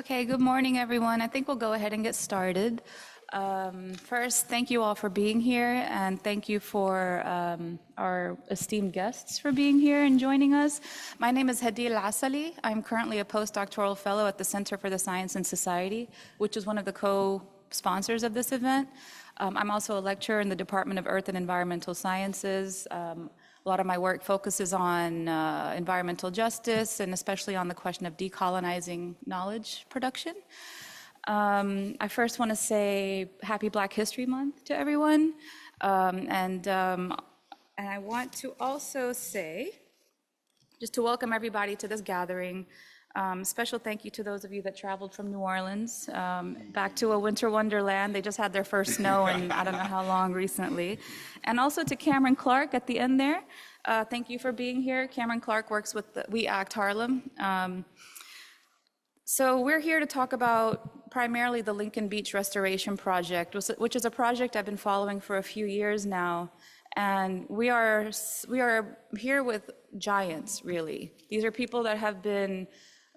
Okay, good morning, everyone. I think we'll go ahead and get started. First, thank you all for being here, and thank you for our esteemed guests for being here and joining us. My name is Tirelessly. I'm currently a postdoctoral fellow at the Center for the Science and Society, which is one of the co-sponsors of this event. I'm also a lecturer in the Department of Earth and Environmental Sciences. A lot of my work focuses on environmental justice and especially on the question of decolonizing knowledge production. I first want to say Happy Black History Month to everyone. And I want to also say, just to welcome everybody to this gathering, special thank you to those of you that traveled from New Orleans back to a winter wonderland. They just had their first snow in I don't know how long recently. And also to Cameron Clarke at the end there. Thank you for being here. Cameron Clarke works with the We Act Harlem. So we're here to talk about primarily the Lincoln Beach Restoration Project, which is a project I've been following for a few years now. And we are here with giants, really. These are people that have been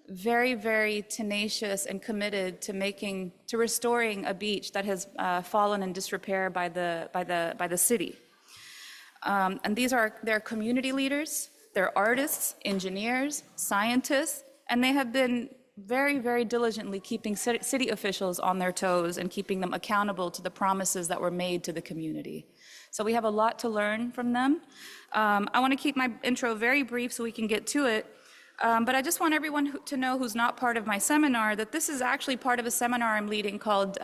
very, very tenacious and committed to restoring a beach that has fallen in disrepair by the city. And they're community leaders, they're artists, engineers, scientists, and they have been very, very diligently keeping city officials on their toes and keeping them accountable to the promises that were made to the community. So we have a lot to learn from them. I want to keep my intro very brief so we can get to it. But I just want everyone to know who's not part of my seminar that this is actually part of a seminar I'm leading called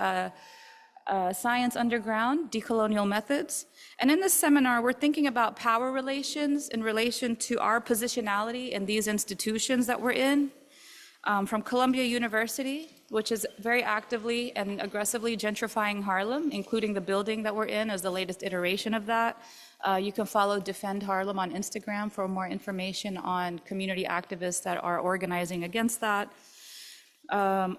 Science Underground, Decolonial Methods. And in this seminar, we're thinking about power relations in relation to our positionality in these institutions that we're in. From Columbia University, which is very actively and aggressively gentrifying Harlem, including the building that we're in as the latest iteration of that. You can follow Defend Harlem on Instagram for more information on community activists that are organizing against that. I'm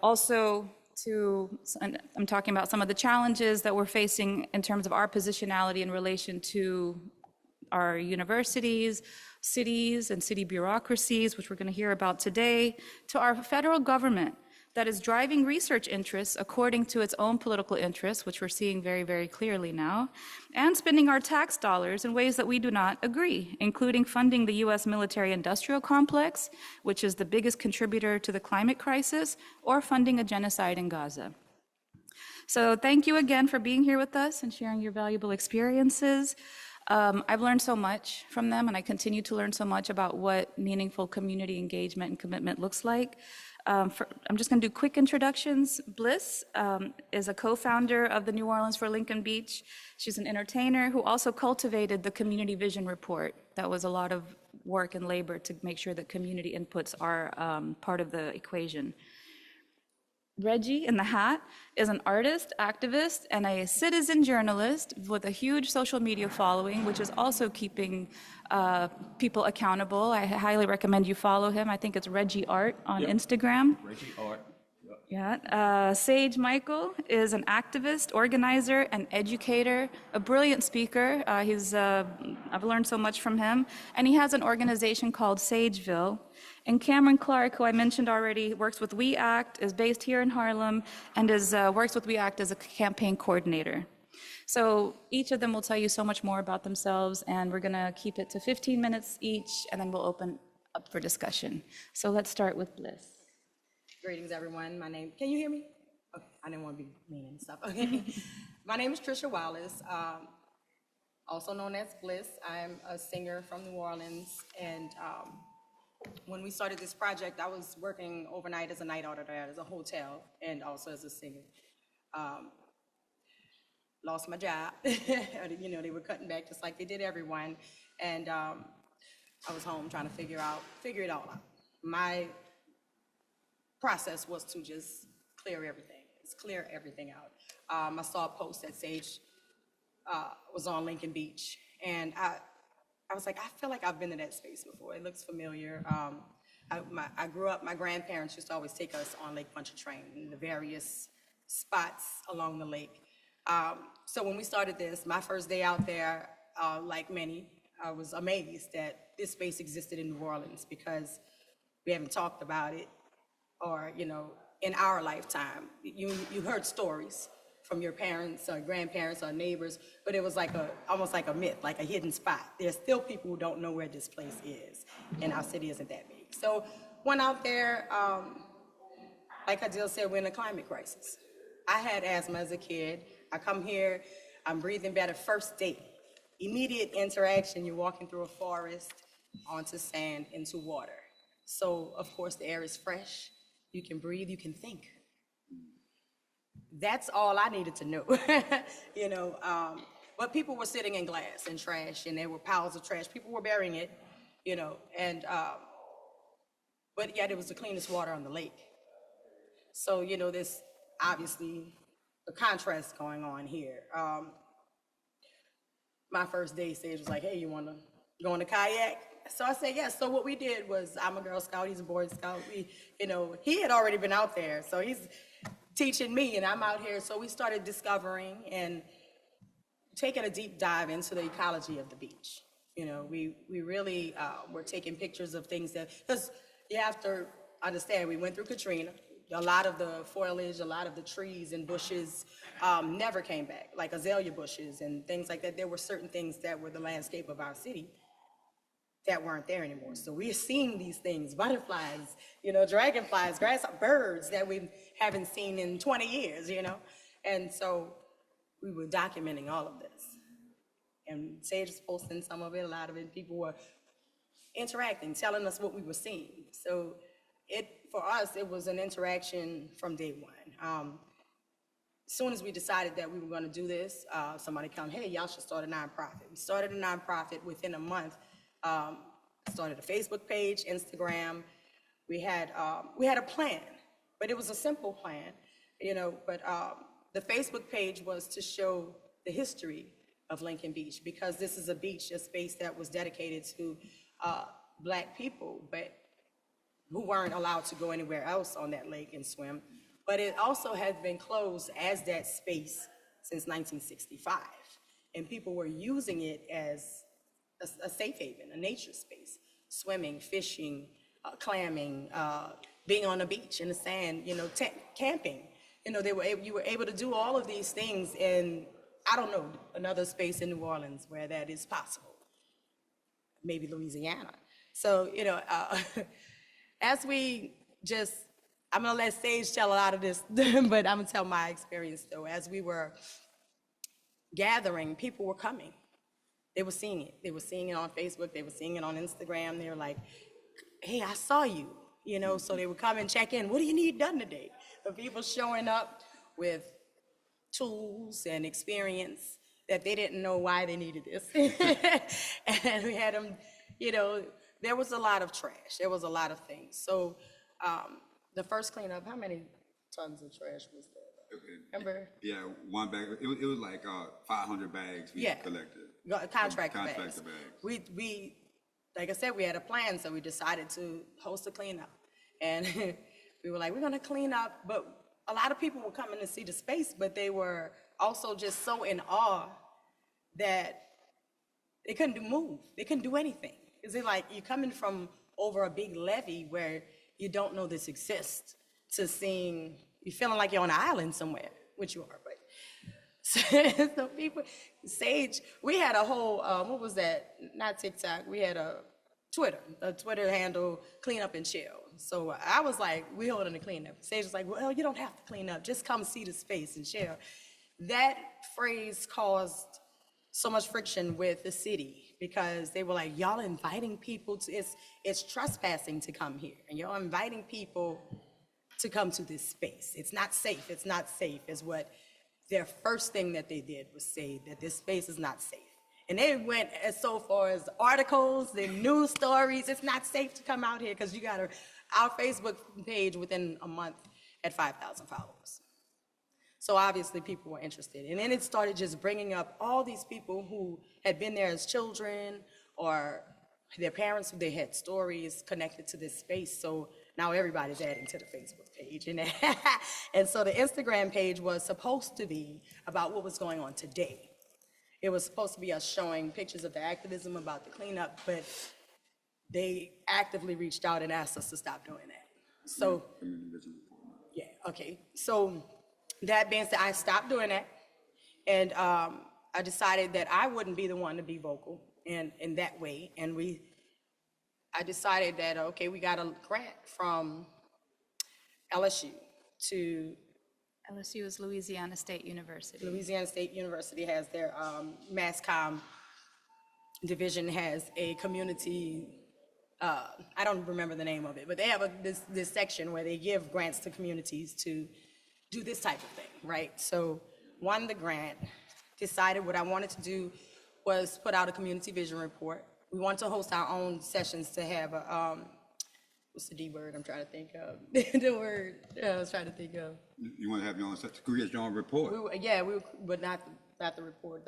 talking about some of the challenges that we're facing in terms of our positionality in relation to our universities, cities, and city bureaucracies, which we're going to hear about today, to our federal government that is driving research interests according to its own political interests, which we're seeing very, very clearly now, and spending our tax dollars in ways that we do not agree, including funding the U.S. military-industrial complex, which is the biggest contributor to the climate crisis, or funding a genocide in Gaza. So thank you again for being here with us and sharing your valuable experiences. I've learned so much from them, and I continue to learn so much about what meaningful community engagement and commitment looks like. I'm just going to do quick introductions. Bliss is a co-founder of the New Orleans for Lincoln Beach. She's an entertainer who also cultivated the Community Vision Report. That was a lot of work and labor to make sure that community inputs are part of the equation. Reggie in the hat is an artist, activist, and a citizen journalist with a huge social media following, which is also keeping people accountable. I highly recommend you follow him. I think it's Reggie Art on Instagram. Reggie Art. Yeah. Sage Michael is an activist, organizer, and educator, a brilliant speaker. I've learned so much from him. And he has an organization called Sageville. And Cameron Clarke, who I mentioned already, works with We Act, is based here in Harlem, and works with We Act as a campaign coordinator. So each of them will tell you so much more about themselves, and we're going to keep it to 15 minutes each, and then we'll open up for discussion. So let's start with Bliss. Greetings, everyone. Can you hear me? Okay, I didn't want to be mean and stuff. Okay. My name is Trisha Wallace, also known as Bliss. I'm a singer from New Orleans, and when we started this project, I was working overnight as a night auditor at a hotel and also as a singer. Lost my job. They were cutting back just like they did everyone. And I was home trying to figure it all out. My process was to just clear everything out. I saw a post that Sage was on Lincoln Beach, and I was like, I feel like I've been in that space before. It looks familiar. I grew up, my grandparents used to always take us on Lake Pontchartrain in the various spots along the lake. So when we started this, my first day out there, like many, I was amazed that this space existed in New Orleans because we haven't talked about it or, in our lifetime. You heard stories from your parents or grandparents or neighbors, but it was like almost like a myth, like a hidden spot. There's still people who don't know where this place is, and our city isn't that big. So went out there, like Adil said, we're in a climate crisis. I had asthma as a kid. I come here, I'm breathing better first day. Immediate interaction, you're walking through a forest, onto sand, into water. So, of course, the air is fresh. You can breathe, you can think. That's all I needed to know, you know. But people were sitting in glass and trash, and there were piles of trash. People were burying it, you know, and but yet it was the cleanest water on the lake. So, you know, there's obviously a contrast going on here. My first day, Sage was like, hey, you want to go on a kayak? So I said, yes. So what we did was, I'm a Girl Scout, he's a Boy Scout. You know, he had already been out there, so he's teaching me, and I'm out here. So we started discovering and taking a deep dive into the ecology of the beach. You know, we really were taking pictures of things that, because you have to understand, we went through Katrina. A lot of the foliage, a lot of the trees and bushes never came back, like azalea bushes and things like that. There were certain things that were the landscape of our city that weren't there anymore. So we're seeing these things, butterflies, you know, dragonflies, birds that we haven't seen in 20 years, you know? And so we were documenting all of this. And Sage was posting some of it, a lot of it. People were interacting, telling us what we were seeing. So for us, it was an interaction from day one. As soon as we decided that we were gonna do this, somebody come, hey, y'all should start a nonprofit. We started a nonprofit within a month. Started a Facebook page, Instagram. We had a plan, but it was a simple plan, you know, but the Facebook page was to show the history of Lincoln Beach, because this is a space that was dedicated to Black people, but who weren't allowed to go anywhere else on that lake and swim. But it also had been closed as that space since 1965. And people were using it as a safe haven, a nature space, swimming, fishing, clamming, being on the beach in the sand, you know, camping. You know, you were able to do all of these things in, I don't know, another space in New Orleans where that is possible. Maybe Louisiana. So, you know, as we I'm gonna let Sage tell a lot of this, but I'm gonna tell my experience though. As we were gathering, people were coming. They were seeing it. They were seeing it on Facebook. They were seeing it on Instagram. They were like, hey, I saw you, you know, so they would come and check in. What do you need done today? The people showing up with tools and experience that they didn't know why they needed this. And we had them, you know, there was a lot of trash. There was a lot of things. So the first cleanup, how many tons of trash was there? Remember? Yeah, one bag. It was like 500 bags we collected. Contractor bags. Bags. We, like I said, we had a plan, so we decided to host a cleanup. And we were like, we're gonna clean up, but a lot of people were coming to see the space, but they were also just so in awe that they couldn't move. They couldn't do anything. Is it like you're coming from over a big levee where you don't know this exists to seeing, you're feeling like you're on an island somewhere, which you are, but so people, Sage, we had a whole, what was that? Not TikTok, we had a Twitter handle, clean up and chill. So I was like, we holding a cleanup. Sage was like, well, you don't have to clean up, just come see the space and chill. That phrase caused so much friction with the city because they were like, y'all inviting people to, it's trespassing to come here. And y'all inviting people to come to this space. It's not safe is what their first thing that they did was say that this space is not safe. And they went as so far as articles, the news stories, it's not safe to come out here because you got our Facebook page within a month had 5,000 followers. So obviously people were interested. And then it started just bringing up all these people who had been there as children or their parents, they had stories connected to this space. So now everybody's adding to the Facebook page. And so the Instagram page was supposed to be about what was going on today. It was supposed to be us showing pictures of the activism about the cleanup, but they actively reached out and asked us to stop doing that. So, yeah, okay. So that being said, I stopped doing that. And I decided that I wouldn't be the one to be vocal in that way. And I decided that, okay, we got a grant from LSU to LSU is Louisiana State University. Louisiana State University has their mass comm division has a community, I don't remember the name of it, but they have this section where they give grants to communities to do this type of thing, right? So won the grant, decided what I wanted to do was put out a community vision report. We want to host our own sessions to have a, what's the D word I'm trying to think of? The word I was trying to think of. You want to have your own, to create your own report? But not the report,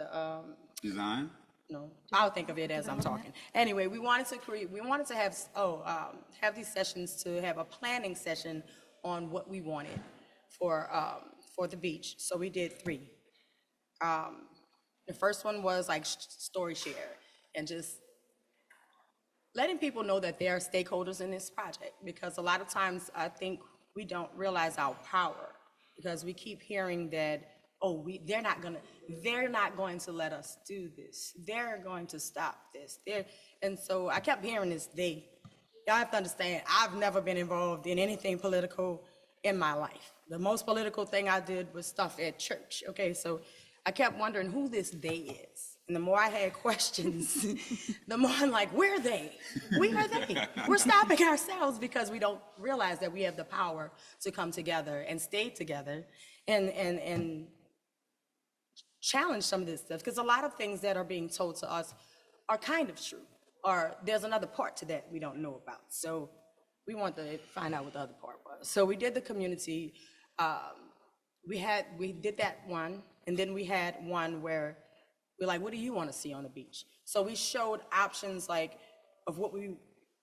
Design? no, I'll think of it as I'm talking. Anyway, we wanted to have these sessions to have a planning session on what we wanted for the beach. So we did 3. The first one was like story share and just letting people know that they are stakeholders in this project, because a lot of times I think we don't realize our power, because we keep hearing that, oh, they're not going to let us do this. They're going to stop this. And so I kept hearing this, y'all have to understand, I've never been involved in anything political in my life. The most political thing I did was stuff at church, okay? So I kept wondering who this they is. And the more I had questions, the more I'm like, where are they? Where are they? We're stopping ourselves because we don't realize that we have the power to come together and stay together and challenge some of this stuff. Because a lot of things that are being told to us are kind of true, or there's another part to that we don't know about. So we want to find out what the other part was. So we did the community, we did that one, and then we had one where we're like, what do you want to see on the beach? So we showed options like of what we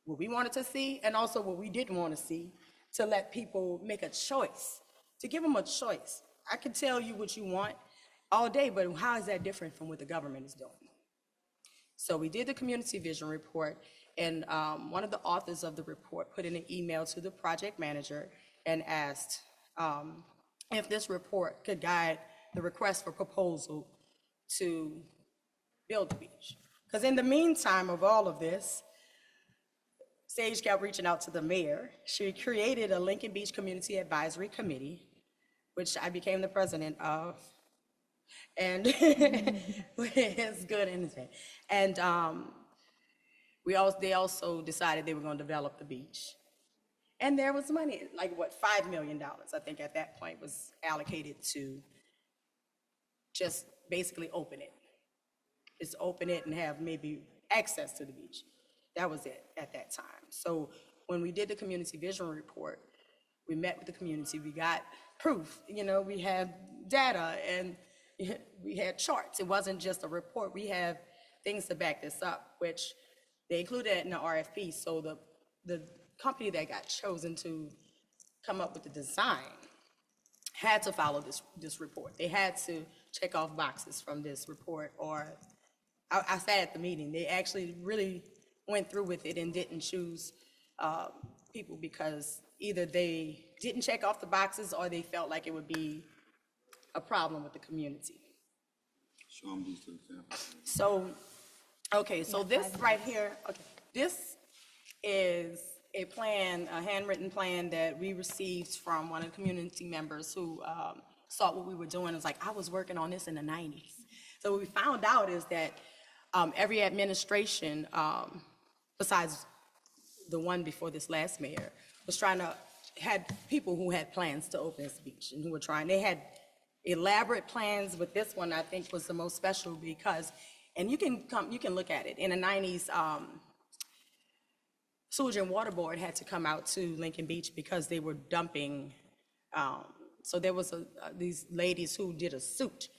wanted to see and also what we didn't want to see, to let people make a choice, to give them a choice. I can tell you what you want all day, but how is that different from what the government is doing? So we did the community vision report, and one of the authors of the report put in an email to the project manager and asked if this report could guide the request for proposal to build the beach. Because in the meantime of all of this, Sage kept reaching out to the mayor. She created a Lincoln Beach Community Advisory Committee, which I became the president of. And it's good in it. And they also decided they were going to develop the beach. And there was money, like what, $5 million, I think at that point, was allocated to just basically open it. Just open it and have maybe access to the beach. That was it at that time. So when we did the community vision report, we met with the community, we got proof, we had data and we had charts. It wasn't just a report, we have things to back this up, which they included in the RFP. So the company that got chosen to come up with the design had to follow this report. They had to check off boxes from this report, or I sat at the meeting. They actually really went through with it and didn't choose people because either they didn't check off the boxes or they felt like it would be a problem with the community. Show them these 2 examples. So, okay, so this right here, this is a plan, a handwritten plan that we received from one of the community members who saw what we were doing. It's like, I was working on this in the 90s. So what we found out is that every administration, besides the one before this last mayor, was had people who had plans to open this beach and who were trying. They had elaborate plans, but this one I think was the most special because, and you can look at it. In the 90s, Sewage and Water Board had to come out to Lincoln Beach because they were dumping. So there was these ladies who did a suit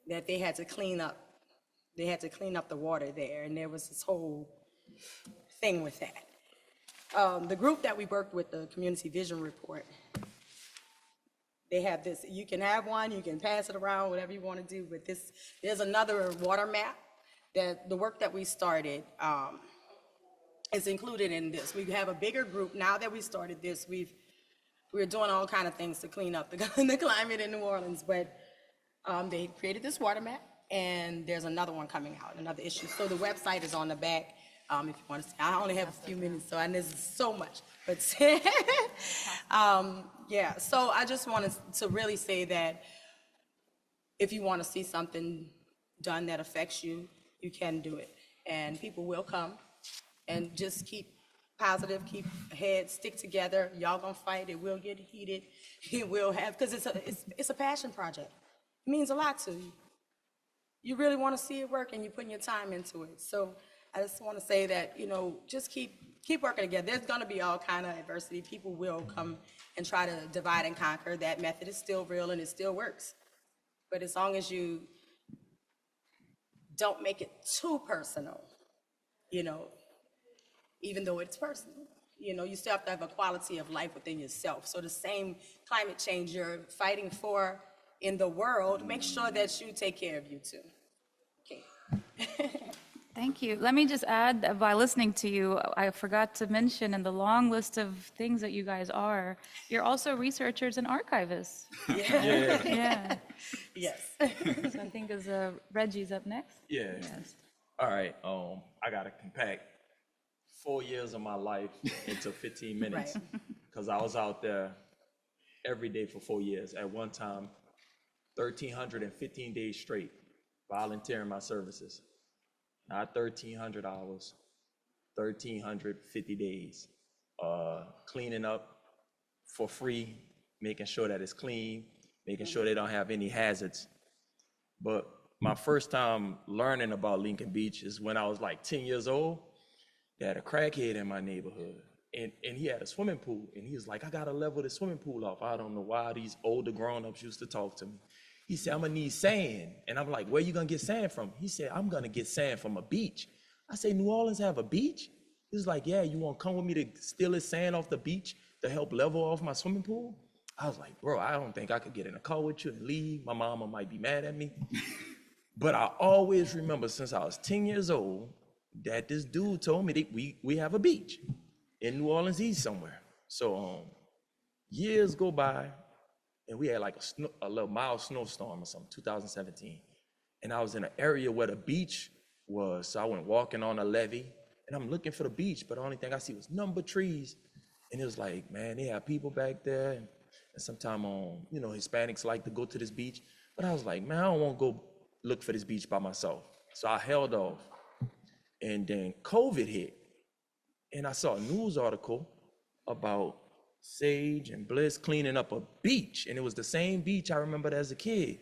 that they had to clean up. They had to clean up the water there, and there was this whole thing with that. The group that we worked with, the Community Vision Report, they have this, you can have one, you can pass it around, whatever you want to do with this. There's another water map that the work that we started is included in this. We have a bigger group. Now that we started this, we've we're doing all kind of things to clean up the, the climate in New Orleans, but they created this water map, and there's another one coming out, another issue. So the website is on the back, if you want to see. I only have a few minutes, so and there's so much, but yeah. So I just wanted to really say that if you want to see something done that affects you, you can do it, and people will come, and just keep positive, keep ahead, stick together. Y'all gonna fight. It will get heated. It will have, because it's a passion project. It means a lot to you. You really want to see it work, and you're putting your time into it. So I just want to say that, you know, just keep working together. There's going to be all kind of adversity. People will come and try to divide and conquer. That method is still real, and it still works. But as long as you don't make it too personal, you know, even though it's personal, you know, you still have to have a quality of life within yourself. So the same climate change you're fighting for in the world, make sure that you take care of you too. Okay. Thank you. Let me just add that by listening to you, I forgot to mention in the long list of things that you guys are, you're also researchers and archivists. Yeah. Yeah. Yes. So I think Reggie's up next. Yeah. Yes. All right. I gotta compact 4 years of my life into 15 minutes Right. because I was out there every day for 4 years. At one time, 1,315 days straight, volunteering my services. Not 1,300 hours, 1,350 days, cleaning up for free, making sure that it's clean, making sure they don't have any hazards. But my first time learning about Lincoln Beach is when I was like 10 years old. They had a crackhead in my neighborhood, and he had a swimming pool, and he was like, I gotta level the swimming pool off. I don't know why these older grown-ups used to talk to me. He said, I'm gonna need sand. And I'm like, where you gonna get sand from? He said, I'm gonna get sand from a beach. I say, New Orleans have a beach? He was like, yeah, you wanna come with me to steal his sand off the beach to help level off my swimming pool? I was like, bro, I don't think I could get in a car with you and leave. My mama might be mad at me. But I always remember since I was 10 years old that this dude told me that we have a beach in New Orleans East somewhere. So years go by, and we had like a little mild snowstorm or something, 2017. And I was in an area where the beach was. So I went walking on a levee, and I'm looking for the beach, but the only thing I see was number trees. And it was like, man, they have people back there. And sometimes, you know, Hispanics like to go to this beach. But I was like, man, I don't want to go look for this beach by myself. So I held off. And then COVID hit. And I saw a news article about Sage and Bliss cleaning up a beach, and it was the same beach I remembered as a kid.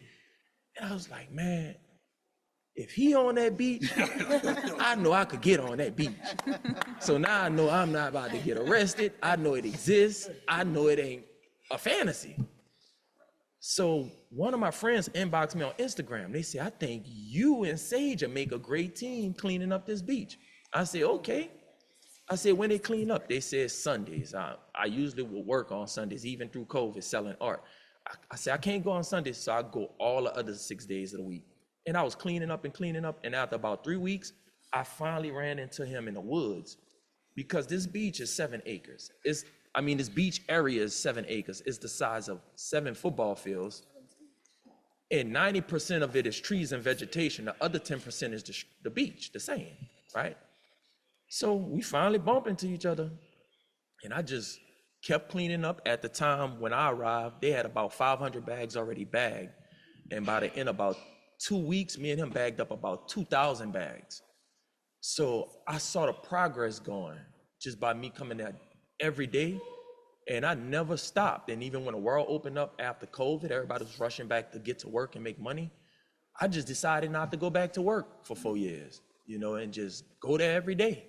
And I was like, man, if he on that beach, I know I could get on that beach. So now I know I'm not about to get arrested. I know it exists. I know it ain't a fantasy. So one of my friends inboxed me on Instagram. They said, I think you and Sage will make a great team cleaning up this beach. I said, okay. I said, when they clean up? They said Sundays. I usually will work on Sundays, even through COVID, selling art. I said, I can't go on Sundays, so I go all the other 6 days of the week. And I was cleaning up, and after about 3 weeks, I finally ran into him in the woods, because this beach is 7 acres. This beach area is 7 acres. It's the size of 7 football fields, and 90% of it is trees and vegetation. The other 10% is the beach, the sand, right? So we finally bump into each other, and I just kept cleaning up. At the time when I arrived, they had about 500 bags already bagged, and by the end of about 2 weeks, me and him bagged up about 2,000 bags. So I saw the progress going just by me coming there every day, and I never stopped. And even when the world opened up after COVID, everybody was rushing back to get to work and make money. I just decided not to go back to work for 4 years, you know, and just go there every day.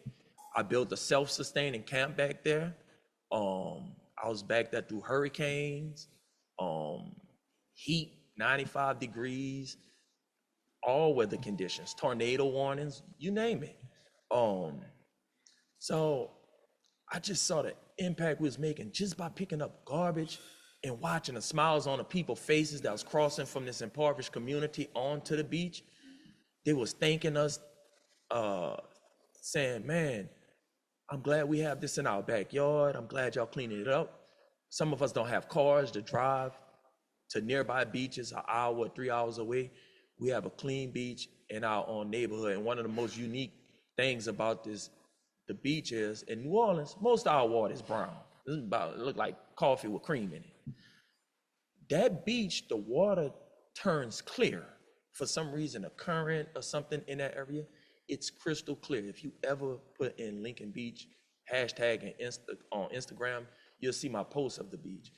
I built a self-sustaining camp back there. I was back there through hurricanes, heat, 95 degrees, all weather conditions, tornado warnings, you name it. So I just saw the impact we was making just by picking up garbage and watching the smiles on the people's faces that was crossing from this impoverished community onto the beach. They was thanking us, saying, man, I'm glad we have this in our backyard. I'm glad y'all cleaning it up. Some of us don't have cars to drive to nearby beaches, an hour, 3 hours away. We have a clean beach in our own neighborhood. And one of the most unique things about the beach is in New Orleans, most of our water is brown. It look like coffee with cream in it. That beach, the water turns clear. For some reason, a current or something in that area, it's crystal clear. If you ever put in Lincoln Beach, hashtag on Instagram, you'll see my post of the beach.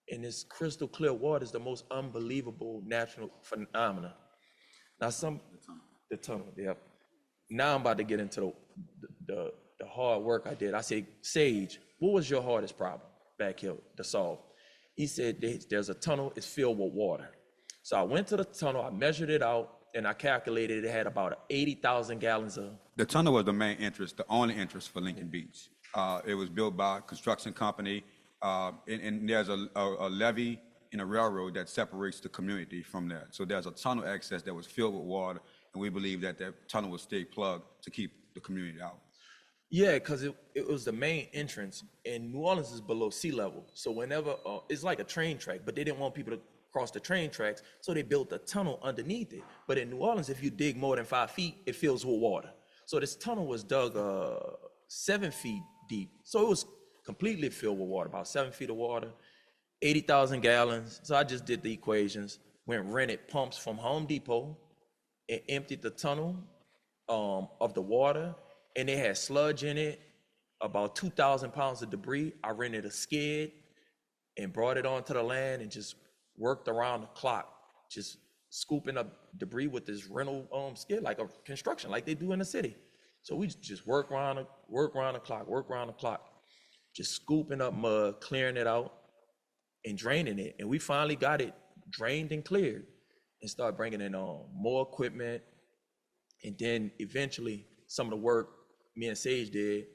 And this crystal clear water is the most unbelievable natural phenomena. Now the tunnel, yep. Now I'm about to get into the hard work I did. I said, Sage, what was your hardest problem back here to solve? He said, there's a tunnel, it's filled with water. So I went to the tunnel, I measured it out, and I calculated it had about 80,000 gallons of. The tunnel was the main interest, the only interest for Lincoln Beach. It was built by a construction company, and there's a levee and a railroad that separates the community from that. So there's a tunnel access that was filled with water, and we believe that tunnel will stay plugged to keep the community out. Yeah, because it was the main entrance, and New Orleans is below sea level. So whenever, it's like a train track, but they didn't want people to cross the train tracks, so they built a tunnel underneath it. But in New Orleans, if you dig more than 5 feet, it fills with water. So this tunnel was dug 7 feet deep. So it was completely filled with water, about 7 feet of water, 80,000 gallons. So I just did the equations, went rented pumps from Home Depot and emptied the tunnel of the water, and it had sludge in it, about 2,000 pounds of debris. I rented a skid and brought it onto the land and just worked around the clock, just scooping up debris with this rental skid, like a construction, like they do in the city. So we just work around the clock, just scooping up mud, clearing it out, and draining it. And we finally got it drained and cleared, and started bringing in more equipment. And then eventually, some of the work me and Sage did,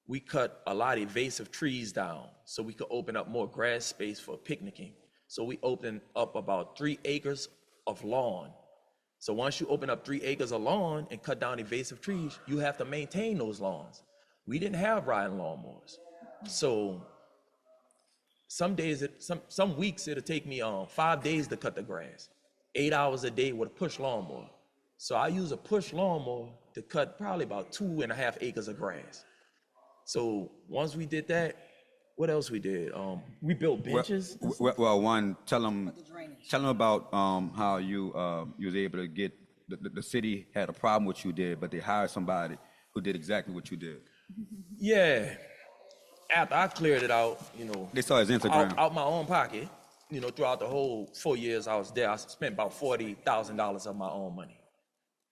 we cut a lot of invasive trees down so we could open up more grass space for picnicking. So we opened up about 3 acres of lawn. So once you open up 3 acres of lawn and cut down invasive trees, you have to maintain those lawns. We didn't have riding lawnmowers. So some weeks it'll take me 5 days to cut the grass, 8 hours a day with a push lawnmower. So I use a push lawnmower to cut probably about 2.5 acres of grass. So once we did that, what else we did? We built benches. Well, one, tell them about how you was able to get, the city had a problem with you did, but they hired somebody who did exactly what you did. Yeah. After I cleared it out, They saw his Instagram. out my own pocket, throughout the whole 4 years I was there, I spent about $40,000 of my own money.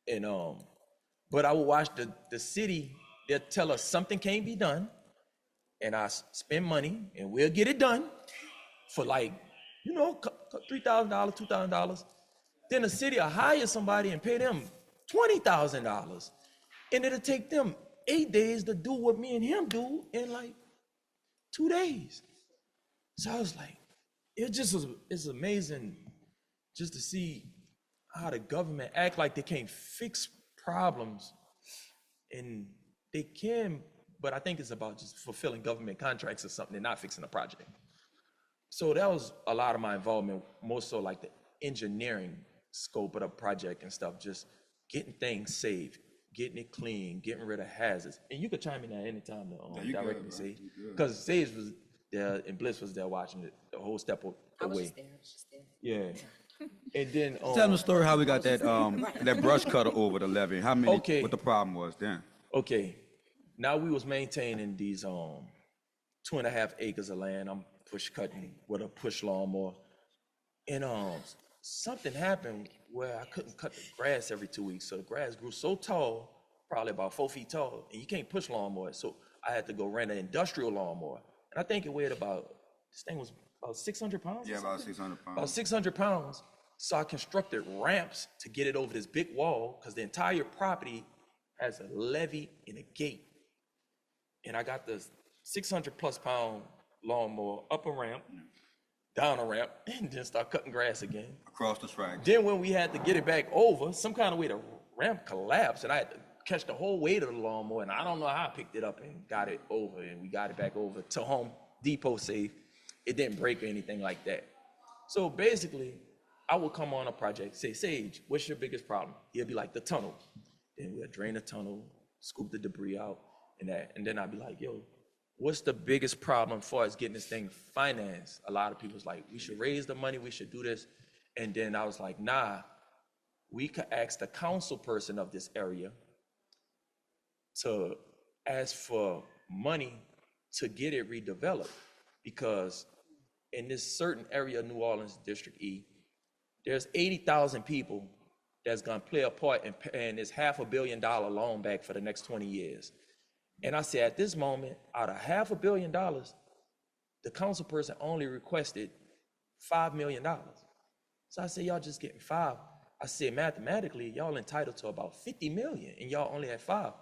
And but I would watch the city, they'll tell us something can't be done, and I spend money and we'll get it done for $3,000, $2,000. Then the city will hire somebody and pay them $20,000, and it'll take them 8 days to do what me and him do in 2 days. So I was like, it's amazing just to see how the government act like they can't fix problems, and they can, but I think it's about just fulfilling government contracts or something. They're not fixing the project. So that was a lot of my involvement, more so like the engineering scope of the project and stuff, just getting things safe, getting it clean, getting rid of hazards. And you could chime in at any time to directly Sage, because Sage was there and Bliss was there watching it the whole step away. I was just there. Yeah. And then Tell them the story how we got that that brush cutter over the levee. How many? Okay. What the problem was then? Okay, now we was maintaining these 2.5 acres of land. I'm push cutting with a push lawnmower, and something happened where I couldn't cut the grass every 2 weeks. So the grass grew so tall, probably about 4 feet tall, and you can't push lawnmower. So I had to go rent an industrial lawnmower, and I think it weighed this thing was about 600 pounds. Yeah, about 600 pounds. About 600 pounds. So I constructed ramps to get it over this big wall, because the entire property has a levee and a gate. And I got this 600 plus pound lawnmower up a ramp, down a ramp, and then start cutting grass again. Across the track. Then when we had to get it back over, some kind of way the ramp collapsed, and I had to catch the whole weight of the lawnmower, and I don't know how I picked it up and got it over, and we got it back over to Home Depot safe. it didn't break or anything like that. So basically, I would come on a project, say, Sage, what's your biggest problem? He'll be like, the tunnel. Then we'll drain the tunnel, scoop the debris out, and that. And then I'd be like, yo, what's the biggest problem as far as getting this thing financed? A lot of people's like, we should raise the money, we should do this. And then I was like, nah, we could ask the council person of this area to ask for money to get it redeveloped. Because in this certain area of New Orleans, District E, there's 80,000 people that's gonna play a part in paying this $500 million loan back for the next 20 years. And I said, at this moment, out of $500 million, the council person only requested $5 million. So I said, y'all just getting 5. I said, mathematically, y'all entitled to about 50 million and y'all only had 5.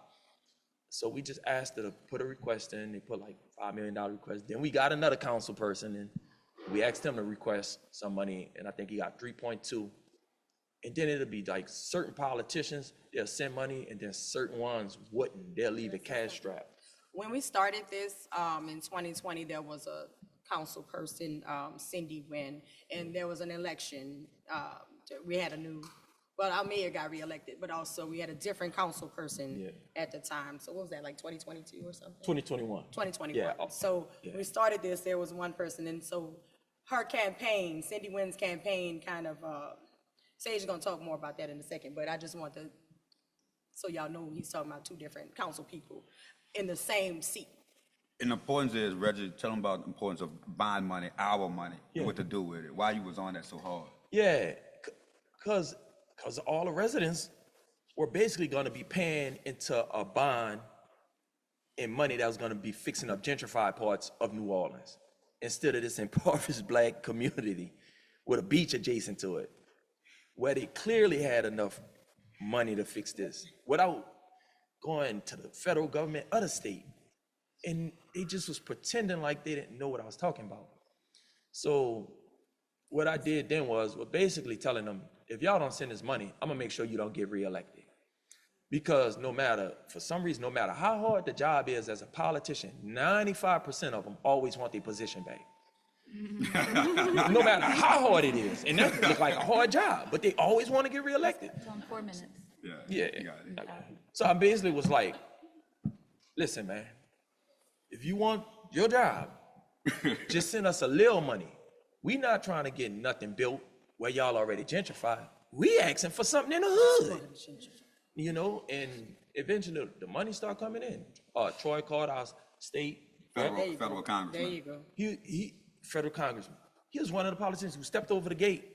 So we just asked her to put a request in. They put like $5 million request. Then we got another council person and we asked him to request some money, and I think he got 3.2. And then it'll be like certain politicians, they'll send money, and then certain ones wouldn't. They'll leave it cash strapped. When we started this in 2020, there was a council person, Cindy Wynn, and there was an election. We had a new, well, our mayor got reelected, but also we had a different council person at the time. So what was that, like 2022 or something? 2021. 2021. Yeah. So when we started this, there was one person, and so her campaign, Cindy Wynn's campaign, kind of, Sage is gonna talk more about that in a second, but I just want to, so y'all know he's talking about 2 different council people in the same seat. And the importance is, Reggie, tell them about the importance of bond money, our money, and what to do with it. Why you was on that so hard? Yeah, because all the residents were basically gonna be paying into a bond in money that was gonna be fixing up gentrified parts of New Orleans, instead of this impoverished Black community with a beach adjacent to it, where they clearly had enough money to fix this without going to the federal government or the state. And they just was pretending like they didn't know what I was talking about. So what I did then was basically telling them, if y'all don't send this money, I'm gonna make sure you don't get reelected. Because for some reason, no matter how hard the job is as a politician, 95% of them always want their position back. No matter how hard it is. And that looks like a hard job, but they always want to get reelected. It's on 4 minutes. Yeah. So I basically was like, listen, man, if you want your job, just send us a little money. We not trying to get nothing built where y'all already gentrified. We asking for something in the hood. You know, and eventually the money start coming in. Troy called our state Federal congressman. There you go. He federal congressman. He was one of the politicians who stepped over the gate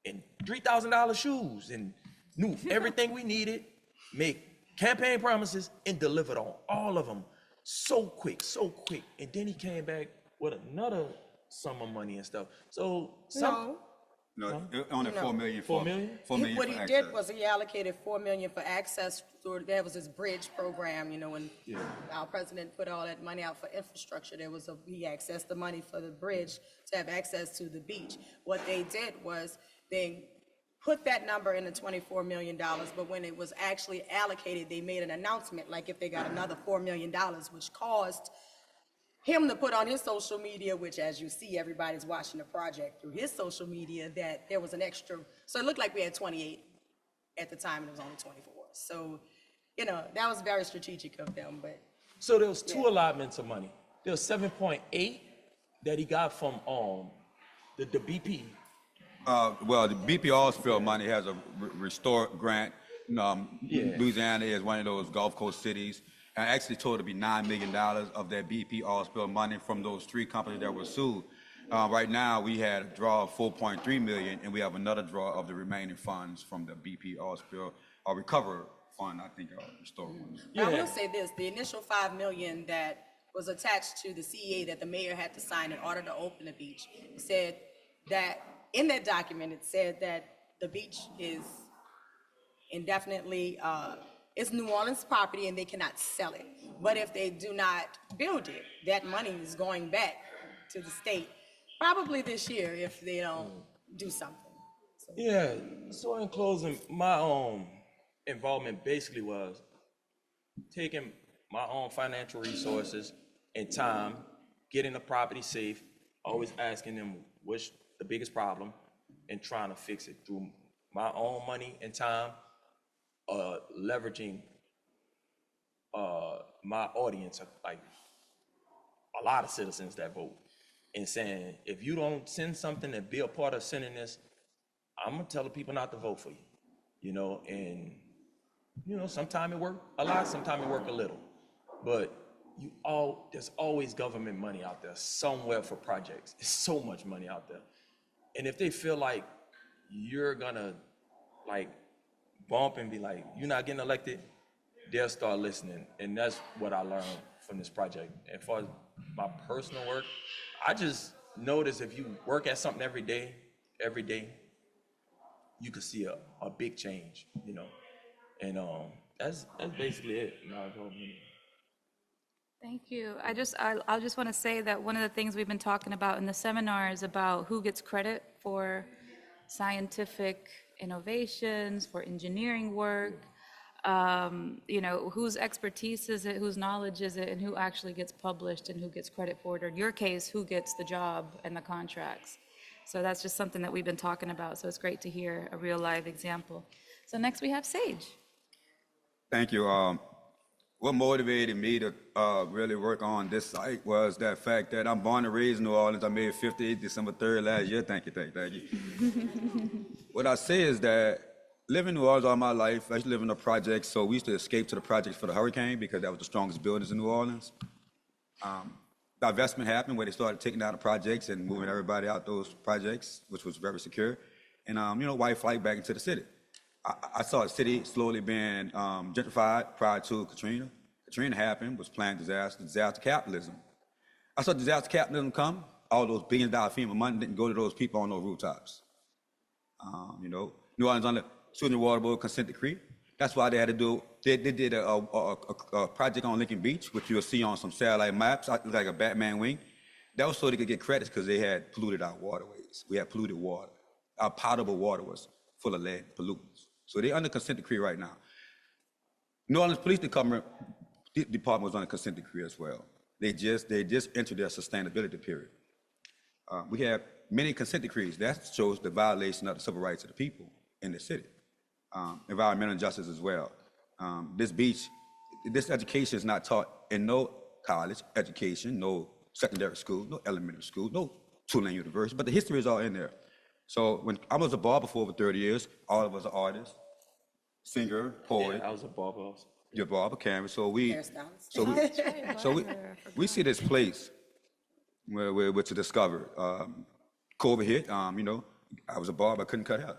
in $3,000 shoes and knew everything we needed, make campaign promises, and delivered on all of them so quick. And then he came back with another sum of money and stuff. So No, only No. 4 million. 4 million? 4 million What for he access. did was he allocated $4 million for access. There was this bridge program, you know, when our president put all that money out for infrastructure. He accessed the money for the bridge to have access to the beach. What they did was they put that number in the $24 million, but when it was actually allocated, they made an announcement, like if they got another $4 million, which caused him to put on his social media, which as you see, everybody's watching the project through his social media, that there was an extra, so it looked like we had 28 at the time and it was only 24. So, you know, that was very strategic of them, but. So there was 2 allotments of money. There was 7.8 that he got from the BP. Well, the BP oil spill money has a restore grant. Louisiana is one of those Gulf Coast cities. I actually told it to be $9 million of that BP oil spill money from those 3 companies that were sued. Right now, we had a draw of 4.3 million, and we have another draw of the remaining funds from the BP oil spill recover fund. I think restore one. I will say this: the initial $5 million that was attached to the CEA that the mayor had to sign in order to open the beach said that in that document it said that the beach is indefinitely. It's New Orleans property and they cannot sell it. But if they do not build it, that money is going back to the state, probably this year if they don't do something. So. Yeah, so in closing, my involvement basically was taking my own financial resources and time, getting the property safe, always asking them what's the biggest problem and trying to fix it through my own money and time, leveraging my audience, like a lot of citizens that vote, and saying, if you don't send something and be a part of sending this, I'm gonna tell the people not to vote for you, and sometimes it work a lot, sometimes it work a little, but there's always government money out there somewhere for projects. There's so much money out there. And if they feel like you're gonna like bump and be like, you're not getting elected, they'll start listening. And that's what I learned from this project. As far as my personal work, I just notice if you work at something every day, you can see a big change, And that's basically it. Thank you. I just want to say that one of the things we've been talking about in the seminar is about who gets credit for scientific innovations, for engineering work, whose expertise is it, whose knowledge is it, and who actually gets published and who gets credit for it, or in your case, who gets the job and the contracts. So that's just something that we've been talking about. So it's great to hear a real live example. So next we have Sage. Thank you. What motivated me to really work on this site was that fact that I'm born and raised in New Orleans. I made 50 December 3rd last year. Thank you. What I say is that living in New Orleans all my life, I used to live in the projects, so we used to escape to the projects for the hurricane because that was the strongest buildings in New Orleans. Divestment happened where they started taking down the projects and moving everybody out those projects, which was very secure. And, white flight back into the city. I saw the city slowly being gentrified prior to Katrina. Katrina happened, was planned disaster capitalism. I saw disaster capitalism come, all those billion-dollar FEMA money didn't go to those people on those rooftops. New Orleans on the Sewer and Water Board consent decree. That's why they had to do, they did a project on Lincoln Beach, which you'll see on some satellite maps, like a Batman wing. That was so they could get credits because they had polluted our waterways. We had polluted water. Our potable water was full of lead pollutants. So they're under consent decree right now. New Orleans Police Department was on a consent decree as well. They just entered their sustainability period. We have many consent decrees. That shows the violation of the civil rights of the people in the city. Environmental justice as well. This education is not taught in no college education, no secondary school, no elementary school, no two-lane university, but the history is all in there. So when I was a barber for over 30 years, all of us are artists, singer, poet. Yeah, I was a barber also. Your barber, canvas. So we Hairstylist. we see this place where it's discovered. COVID hit. I was a barber. I couldn't cut hair.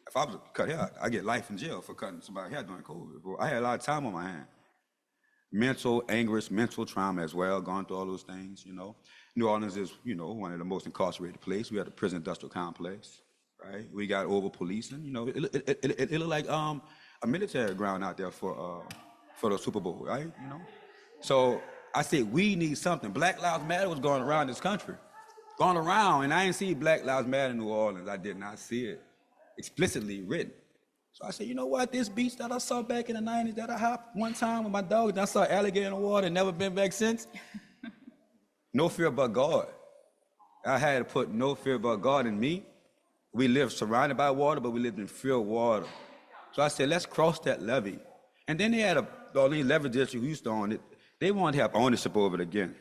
If I was to cut hair, I get life in jail for cutting somebody's hair during COVID. I had a lot of time on my hand. Mental anguish, mental trauma as well, going through all those things. New Orleans is, one of the most incarcerated places. We have the prison industrial complex, right? We got over policing. It looked like a military ground out there for the Super Bowl, right? So I said we need something. Black Lives Matter was going around this country, and I didn't see Black Lives Matter in New Orleans. I did not see it explicitly written. So I said, you know what? This beach that I saw back in the 90s that I hopped one time with my dog, and I saw alligator in the water and never been back since. No fear but God. I had to put no fear but God in me. We lived surrounded by water, but we lived in fear of water. So I said, let's cross that levee. And then they had all these levee districts who used to own it. They wanted to have ownership over it again.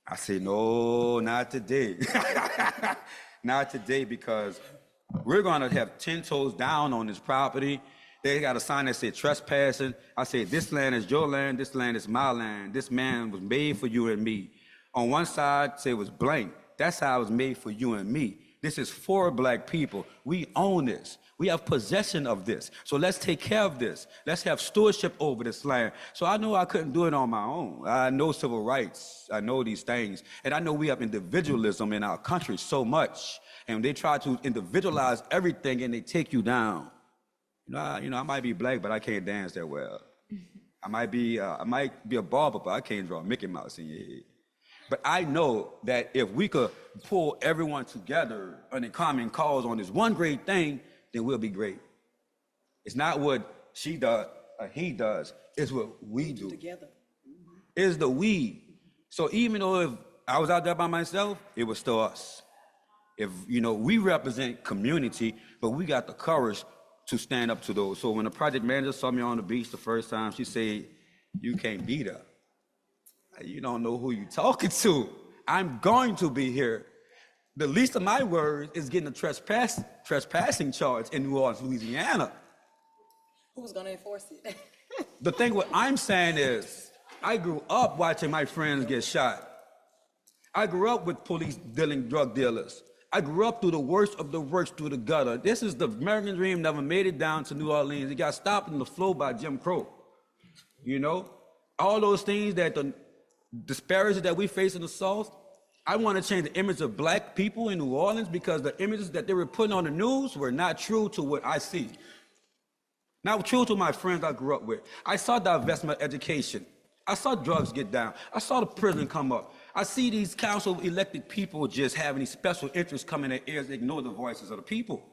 I said, no, not today. Not today, because we're going to have 10 toes down on this property. They got a sign that said trespassing. I said, this land is your land. This land is my land. This man was made for you and me. On one side, say it was blank. That's how it was made for you and me. This is for black people. We own this. We have possession of this. So let's take care of this. Let's have stewardship over this land. So I know I couldn't do it on my own. I know civil rights. I know these things. And I know we have individualism in our country so much. And they try to individualize everything and they take you down. I might be black, but I can't dance that well. I might be a barber, but I can't draw Mickey Mouse in your head. But I know that if we could pull everyone together on a common cause on this one great thing, then we'll be great. It's not what she does or he does, it's what we do. Together. It's the we. So even though if I was out there by myself, it was still us. If, we represent community, but we got the courage to stand up to those. So when the project manager saw me on the beach the first time, she said, "You can't be there. You don't know who you're talking to. I'm going to be here." The least of my worries is getting a trespassing charge in New Orleans, Louisiana. Who's gonna enforce it? The thing what I'm saying is, I grew up watching my friends get shot. I grew up with police dealing drug dealers. I grew up through the worst of the worst through the gutter. This is the American dream, never made it down to New Orleans. It got stopped in the flow by Jim Crow. All those things that the disparities that we face in the South, I want to change the image of black people in New Orleans because the images that they were putting on the news were not true to what I see. Not true to my friends I grew up with. I saw divestment education. I saw drugs get down. I saw the prison come up. I see these council elected people just having these special interests come in their ears, ignore the voices of the people.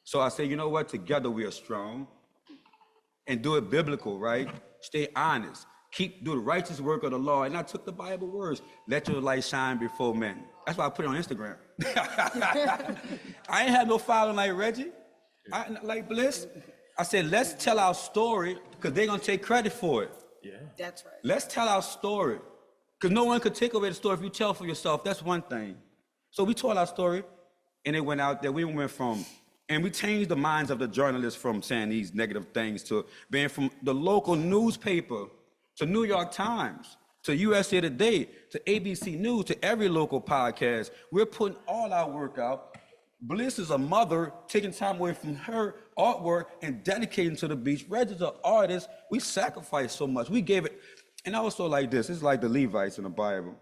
So I say, you know what? Together we are strong. And do it biblical, right? Stay honest. Do the righteous work of the law. And I took the Bible words. Let your light shine before men. That's why I put it on Instagram. I ain't have no following like Reggie, like Bliss. I said, let's tell our story because they're going to take credit for it. Yeah. That's right. Let's tell our story. Because no one could take away the story if you tell for yourself. That's one thing. So we told our story, and it went out there. We went from, and we changed the minds of the journalists from saying these negative things to being from the local newspaper to New York Times, to USA Today, to ABC News, to every local podcast. We're putting all our work out. Bliss is a mother taking time away from her artwork and dedicating to the beach. Reggie's an artist. We sacrificed so much. We gave it, and also like this, it's like the Levites in the Bible.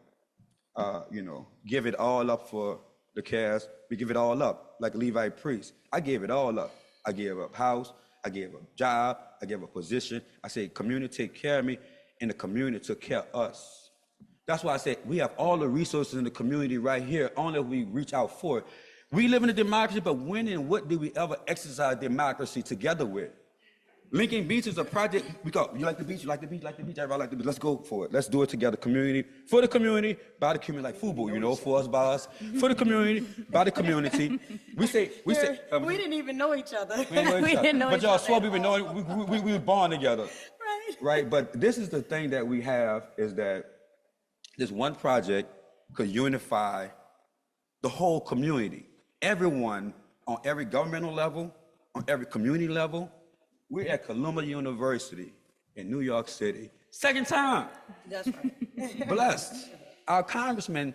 Give it all up for the cast. We give it all up, like a Levite priest. I gave it all up. I gave up house. I gave up job. I gave up position. I said, community take care of me, and the community took care of us. That's why I said we have all the resources in the community right here, only if we reach out for it. We live in a democracy, but when and what did we ever exercise democracy together with? Lincoln Beach is a project. We go, you like the beach, you like the beach, like the beach, everybody like the beach. Let's go for it. Let's do it together. Community, for the community, by the community, like FUBU, for us, by us. For the community, by the community. We We didn't even know each other. We didn't know each but y'all other swore at we would know, we were born together. Right. Right, but this is the thing that we have is that this one project could unify the whole community. Everyone on every governmental level, on every community level. We're at Columbia University in New York City. Second time. That's right. Blessed. Our Congressman,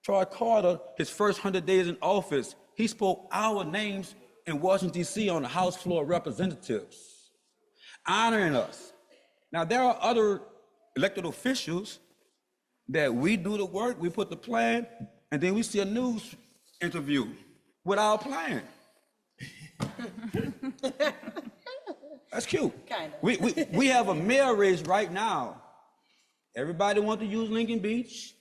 Troy Carter, his first 100 days in office, he spoke our names in Washington, D.C. on the House floor of Representatives, honoring us. Now, there are other elected officials that we do the work, we put the plan, and then we see a news interview with our plan. That's cute. Kinda. We have a mayor race right now. Everybody wants to use Lincoln Beach.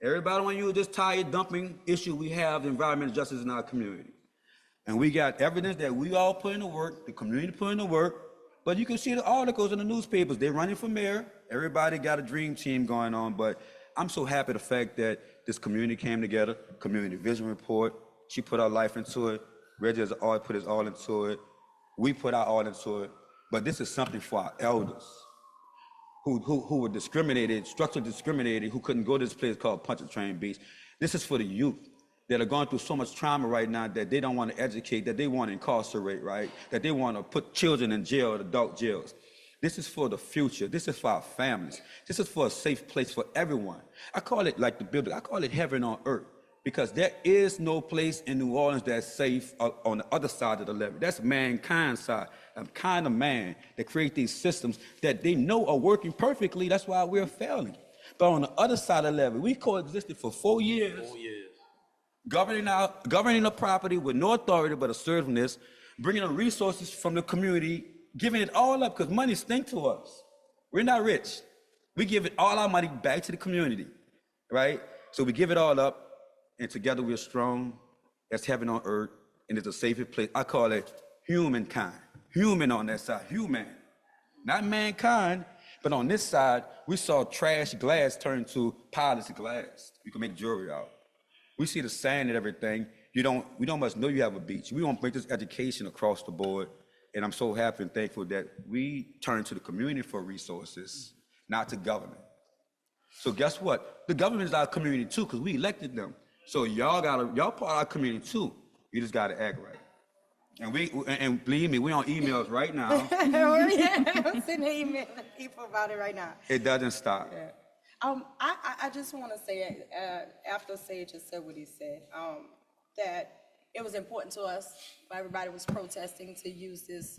Everybody want to use this tire dumping issue we have, environmental justice in our community. And we got evidence that we all put in the work, the community put in the work, but you can see the articles in the newspapers. They're running for mayor. Everybody got a dream team going on, but I'm so happy the fact that this community came together, community vision report. She put her life into it. Reggie has put his all into it. We put our all into it. But this is something for our elders who were discriminated, structurally discriminated, who couldn't go to this place called Punch and Train Beach. This is for the youth that are going through so much trauma right now that they don't want to educate, that they want to incarcerate, right? That they want to put children in jail, adult jails. This is for the future. This is for our families. This is for a safe place for everyone. I call it like the Bible, I call it heaven on earth. Because there is no place in New Orleans that's safe on the other side of the levee. That's mankind's side. I'm kind of man that create these systems that they know are working perfectly. That's why we're failing. But on the other side of the levee, we coexisted for 4 years. 4 years. Governing the property with no authority but assertiveness, bringing the resources from the community, giving it all up because money stinks to us. We're not rich. We give it all our money back to the community, right? So we give it all up. And together we're strong. That's heaven on earth, and it's a safer place. I call it humankind. Human on that side, human. Not mankind, But on this side, we saw trash glass turn to polished glass. You can make jewelry out. We see the sand and everything. We don't much know you have a beach. We want to bring this education across the board. And I'm so happy and thankful that we turn to the community for resources, not to government. So guess what? The government is our community too, because we elected them. So y'all part of our community too. You just gotta act right. And believe me, we on emails right now. I'm sitting here emailing people about it right now. It doesn't stop. Yeah. I just want to say, after Sage has said what he said, that it was important to us, everybody was protesting, to use this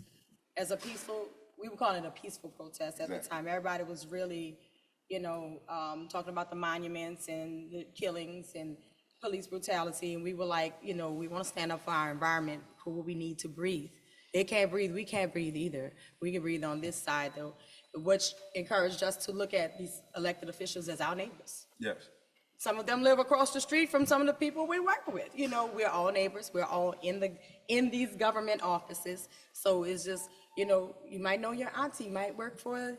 as a peaceful, we were calling it a peaceful protest at the time. Everybody was really, talking about the monuments and the killings and police brutality, and we were like, we want to stand up for our environment, for what we need to breathe. They can't breathe, we can't breathe either. We can breathe on this side though, which encouraged us to look at these elected officials as our neighbors. Yes. Some of them live across the street from some of the people we work with. We're all neighbors. We're all in these government offices. So it's just, you might know your auntie might work for,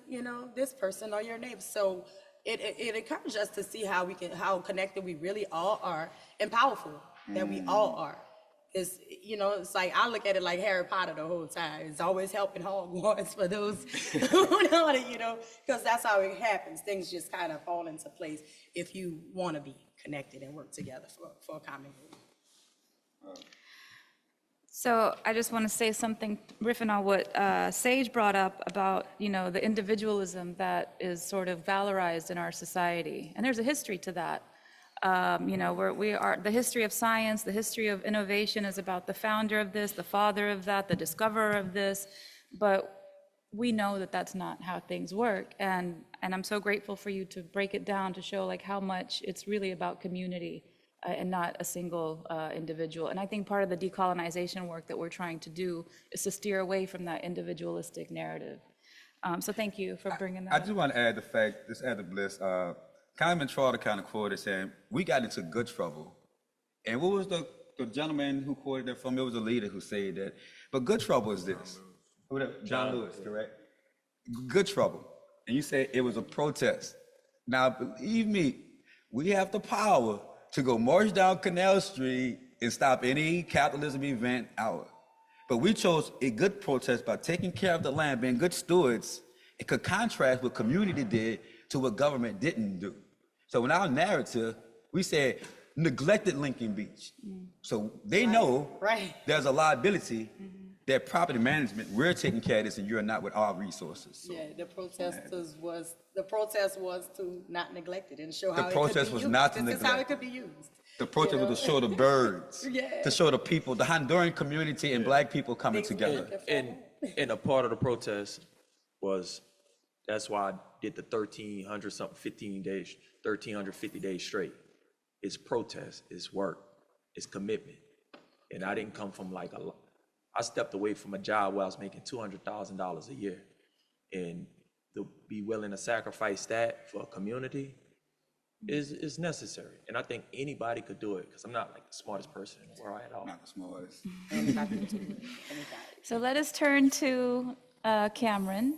this person or your neighbor. So it encouraged us to see how connected we really all are, and powerful that we all are. It's like, I look at it like Harry Potter the whole time. It's always helping Hogwarts for those who know it, because that's how it happens. Things just kind of fall into place if you want to be connected and work together for a common goal. So I just want to say something, riffing on what Sage brought up about, the individualism that is sort of valorized in our society. And there's a history to that. The history of science, the history of innovation is about the founder of this, the father of that, the discoverer of this, but we know that that's not how things work. And I'm so grateful for you to break it down to show like how much it's really about community and not a single individual. And I think part of the decolonization work that we're trying to do is to steer away from that individualistic narrative. So thank you for bringing that I up. just want to add the bliss. Congressman Trotter kind of quoted saying, we got into good trouble. And what was the gentleman who quoted that from? It was a leader who said that. But good trouble is this. John Lewis, correct? Good trouble. And you say it was a protest. Now, believe me, we have the power to go march down Canal Street and stop any capitalism event out. But we chose a good protest by taking care of the land, being good stewards. It could contrast what community did to what government didn't do. So in our narrative, we said neglected Lincoln Beach. So they know there's a liability that property management, we're taking care of this and you're not with our resources. So, the protest was to not neglect it and show how the it protest could be was used. not to This neglect. is how it could be used. The protest was to show the birds, Yeah. to show the people, the Honduran community and black people coming together. And a part of the protest was, that's why I did the 1,350 days straight. It's protest, it's work, it's commitment. And I didn't come from I stepped away from a job where I was making $200,000 a year. And to be willing to sacrifice that for a community is necessary. And I think anybody could do it, because I'm not like the smartest person in the world at all. Not the smallest. So let us turn to Cameron,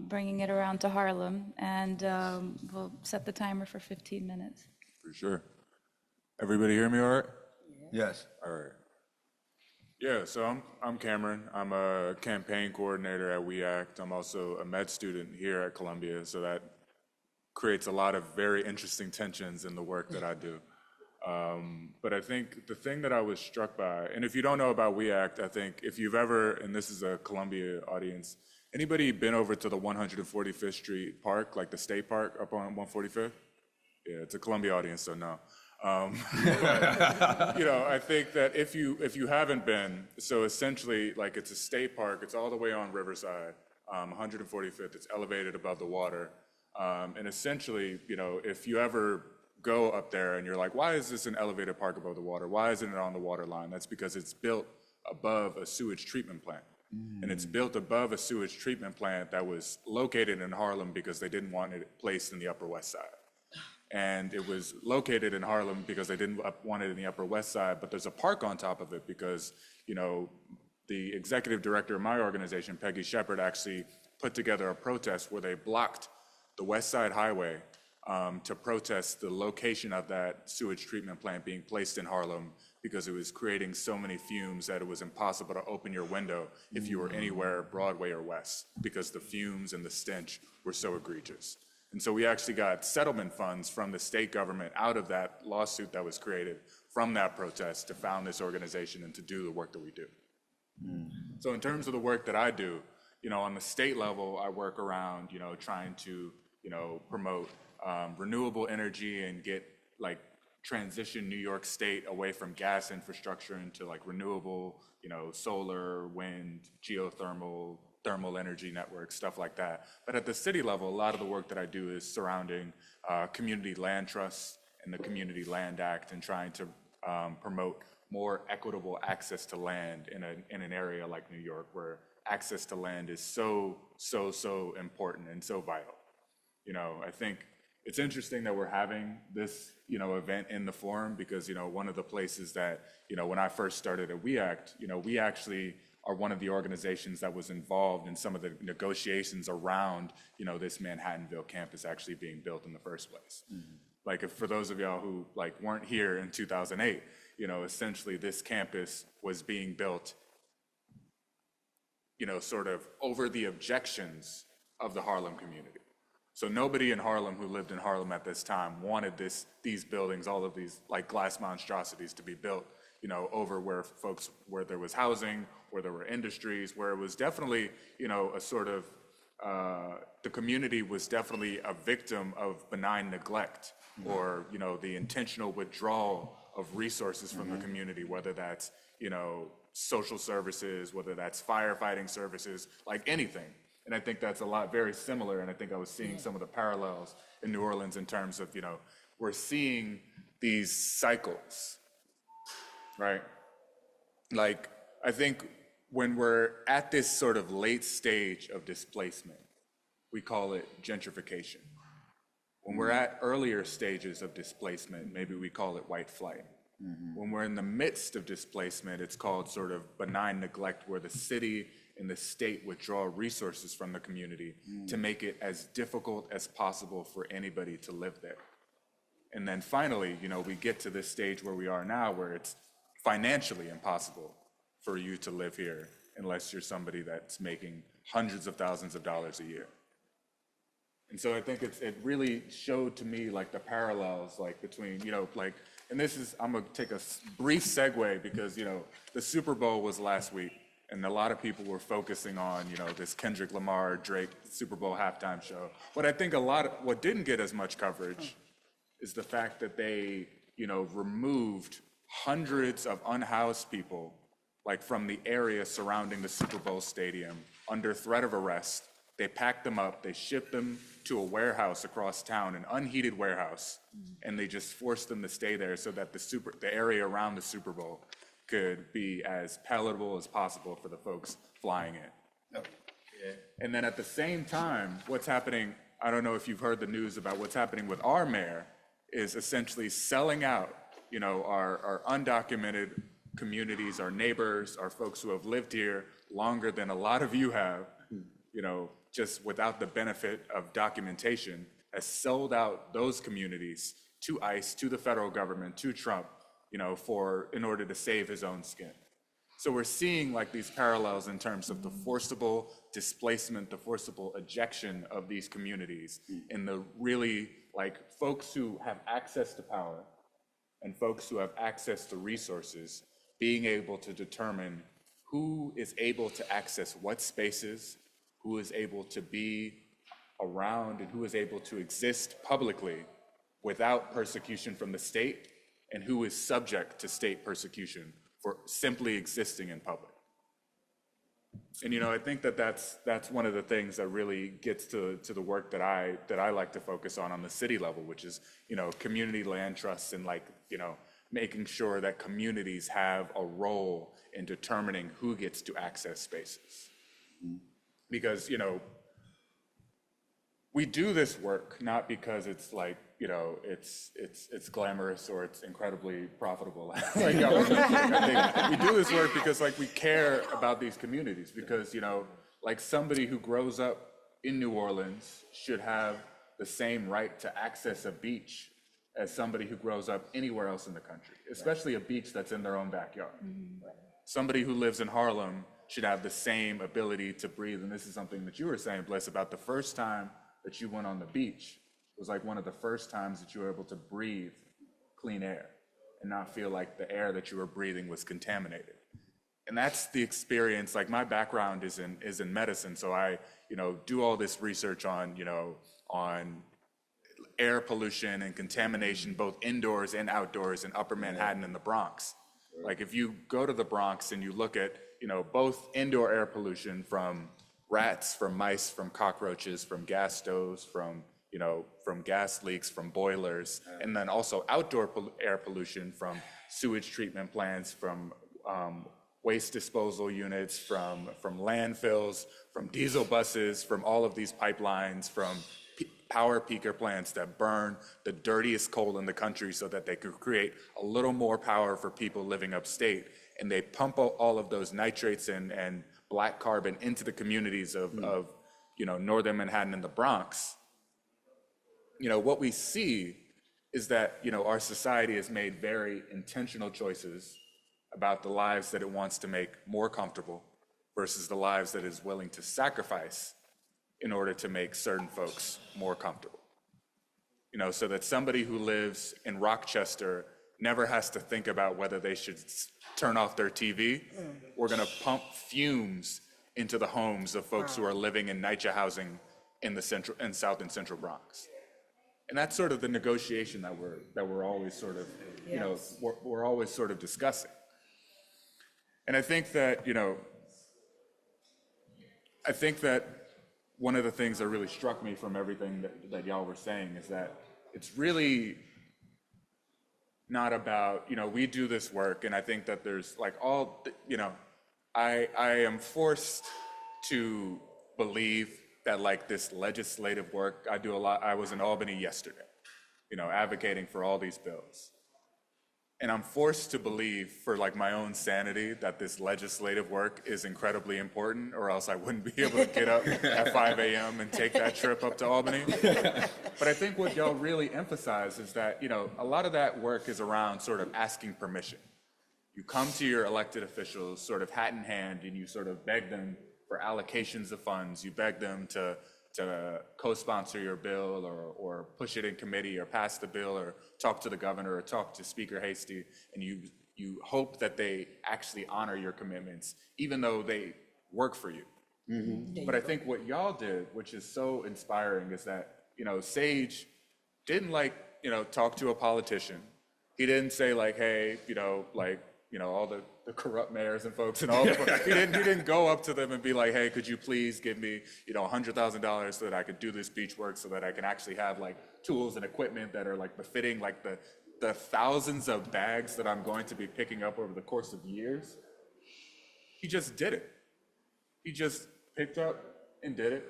bringing it around to Harlem, and we'll set the timer for 15 minutes. For sure. Everybody hear me all right? Yes. All right. Yeah, so I'm Cameron. I'm a campaign coordinator at We Act. I'm also a med student here at Columbia, so that creates a lot of very interesting tensions in the work that I do. But I think the thing that I was struck by, and if you don't know about We Act, I think if you've ever, and this is a Columbia audience, anybody been over to the 145th Street Park, like the state park up on 145th? Yeah, it's a Columbia audience, so no. I think that if you haven't been, so essentially, like, it's a state park, it's all the way on Riverside, 145th, it's elevated above the water. And essentially, if you ever go up there and you're like, why is this an elevated park above the water? Why isn't it on the water line? That's because it's built above a sewage treatment plant. And it's built above a sewage treatment plant that was located in Harlem because they didn't want it placed in the Upper West Side. And it was located in Harlem because they didn't want it in the Upper West Side, but there's a park on top of it because, the executive director of my organization, Peggy Shepard, actually put together a protest where they blocked the West Side Highway to protest the location of that sewage treatment plant being placed in Harlem because it was creating so many fumes that it was impossible to open your window if you were anywhere Broadway or West because the fumes and the stench were so egregious. And so we actually got settlement funds from the state government out of that lawsuit that was created from that protest to found this organization and to do the work that we do. So in terms of the work that I do, on the state level, I work around, trying to, promote renewable energy and get transition New York State away from gas infrastructure into renewable, solar, wind, geothermal, thermal energy networks, stuff like that. But at the city level, a lot of the work that I do is surrounding community land trusts and the Community Land Act and trying to promote more equitable access to land in an area like New York where access to land is so important and so vital. I think it's interesting that we're having this, event in the forum because, one of the places that, when I first started at We Act, we actually are one of the organizations that was involved in some of the negotiations around, this Manhattanville campus actually being built in the first place. For those of y'all who weren't here in 2008, essentially this campus was being built, sort of over the objections of the Harlem community. So nobody in Harlem who lived in Harlem at this time wanted these buildings, all of these glass monstrosities to be built, over where there was housing, where there were industries, where it was definitely, a sort of, the community was definitely a victim of benign neglect or, the intentional withdrawal of resources from the community, whether that's, social services, whether that's firefighting services, anything. And I think that's very similar. And I think I was seeing some of the parallels in New Orleans in terms of, we're seeing these cycles, right? I think when we're at this sort of late stage of displacement, we call it gentrification. When we're at earlier stages of displacement, maybe we call it white flight. When we're in the midst of displacement, it's called sort of benign neglect, where the city and the state withdraw resources from the community to make it as difficult as possible for anybody to live there. And then finally, we get to this stage where we are now, where it's financially impossible for you to live here unless you're somebody that's making hundreds of thousands of dollars a year. And so I think it really showed to me the parallels between, and this is, I'm gonna take a brief segue because, the Super Bowl was last week and a lot of people were focusing on, this Kendrick Lamar, Drake Super Bowl halftime show. But I think what didn't get as much coverage is the fact that they, removed hundreds of unhoused people from the area surrounding the Super Bowl stadium under threat of arrest. They packed them up, they shipped them to a warehouse across town, an unheated warehouse, and they just forced them to stay there so that the area around the Super Bowl could be as palatable as possible for the folks flying in. Yep. Yeah. And then at the same time, what's happening, I don't know if you've heard the news about what's happening with our mayor, is essentially selling out, our undocumented communities, our neighbors, our folks who have lived here longer than a lot of you have, just without the benefit of documentation, has sold out those communities to ICE, to the federal government, to Trump, in order to save his own skin. So we're seeing these parallels in terms of the forcible displacement, the forcible ejection of these communities, and the really folks who have access to power and folks who have access to resources being able to determine who is able to access what spaces, who is able to be around, and who is able to exist publicly without persecution from the state, and who is subject to state persecution for simply existing in public. And I think that's one of the things that really gets to the work that I like to focus on the city level, which is community land trusts and making sure that communities have a role in determining who gets to access spaces. Because we do this work not because it's like, it's glamorous or it's incredibly profitable. Like y'all were mentioning. I think we do this work because like we care about these communities because, like somebody who grows up in New Orleans should have the same right to access a beach as somebody who grows up anywhere else in the country, especially a beach that's in their own backyard. Somebody who lives in Harlem should have the same ability to breathe. And this is something that you were saying, Bliss, about the first time that you went on the beach. It was like one of the first times that you were able to breathe clean air and not feel like the air that you were breathing was contaminated. And that's the experience. Like my background is in medicine, so I do all this research on air pollution and contamination, both indoors and outdoors in Upper Manhattan and the Bronx. Like if you go to the Bronx and you look at both indoor air pollution from rats, from mice, from cockroaches, from gas stoves, from gas leaks, from boilers, and then also outdoor air pollution from sewage treatment plants, from waste disposal units, from landfills, from diesel buses, from all of these pipelines, from power peaker plants that burn the dirtiest coal in the country so that they could create a little more power for people living upstate. And they pump all of those nitrates and black carbon into the communities of northern Manhattan and the Bronx. What we see is that our society has made very intentional choices about the lives that it wants to make more comfortable versus the lives that it is willing to sacrifice in order to make certain folks more comfortable. So that somebody who lives in Rochester never has to think about whether they should turn off their TV. We're gonna pump fumes into the homes of folks who are living in NYCHA housing in the South and Central Bronx. And that's sort of the negotiation that we're always sort of, we're always sort of discussing. And I think that, one of the things that really struck me from everything that y'all were saying is that it's really not about, we do this work, and I think that there's like I am forced to believe that like this legislative work, I do a lot. I was in Albany yesterday, advocating for all these bills. And I'm forced to believe for like my own sanity that this legislative work is incredibly important, or else I wouldn't be able to get up at 5 a.m. and take that trip up to Albany. But I think what y'all really emphasize is that, a lot of that work is around sort of asking permission. You come to your elected officials sort of hat in hand and you sort of beg them for allocations of funds. You beg them to co-sponsor your bill or push it in committee or pass the bill or talk to the governor or talk to Speaker Hasty, and you hope that they actually honor your commitments, even though they work for you. Mm-hmm. But I think what y'all did, which is so inspiring, is that, Sage didn't talk to a politician. He didn't say like, hey, all the corrupt mayors and folks and all the, he didn't go up to them and be like, hey, could you please give me, $100,000 so that I could do this beach work, so that I can actually have like tools and equipment that are like befitting like the thousands of bags that I'm going to be picking up over the course of years. He just did it. He just picked up and did it.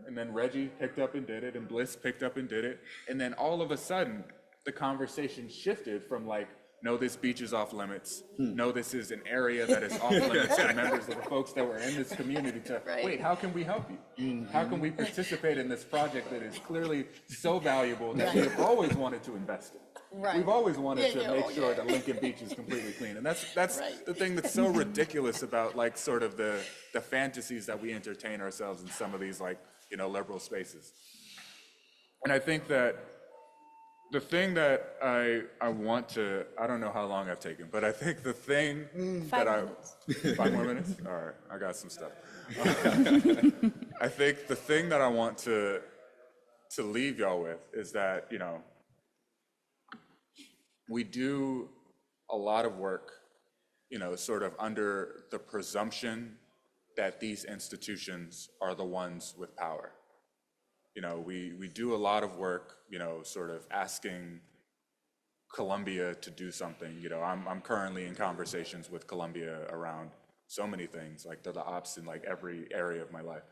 And then Reggie picked up and did it, and Bliss picked up and did it. And then all of a sudden, the conversation shifted from like, no, this beach is off limits. No, this is an area that is off limits to members of the folks that were in this community to, wait, how can we help you? How can we participate in this project that is clearly so valuable that we have always wanted to invest in? Right. We've always wanted to make sure that Lincoln Beach is completely clean. And that's the thing that's so ridiculous about like sort of the fantasies that we entertain ourselves in some of these like, liberal spaces. And I think that the thing that I want to, I don't know how long I've taken, but I think the thing 5 more minutes? All right, I got some stuff. I think the thing that I want to leave y'all with is that, we do a lot of work, sort of under the presumption that these institutions are the ones with power. We do a lot of work, sort of asking Columbia to do something. I'm currently in conversations with Columbia around so many things, like they're the ops in like every area of my life.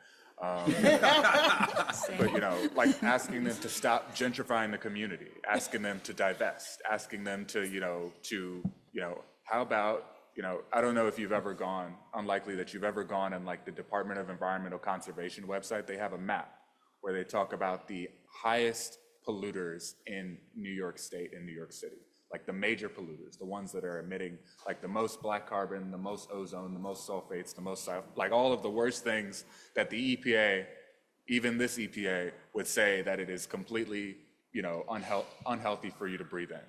But, you know, like asking them to stop gentrifying the community, asking them to divest, asking them to, how about, I don't know if you've ever gone, unlikely that you've ever gone on like the Department of Environmental Conservation website. They have a map where they talk about the highest polluters in New York State and New York City, like the major polluters, the ones that are emitting like the most black carbon, the most ozone, the most sulfates, the most, like all of the worst things that the EPA, even this EPA, would say that it is completely, unhealthy for you to breathe in.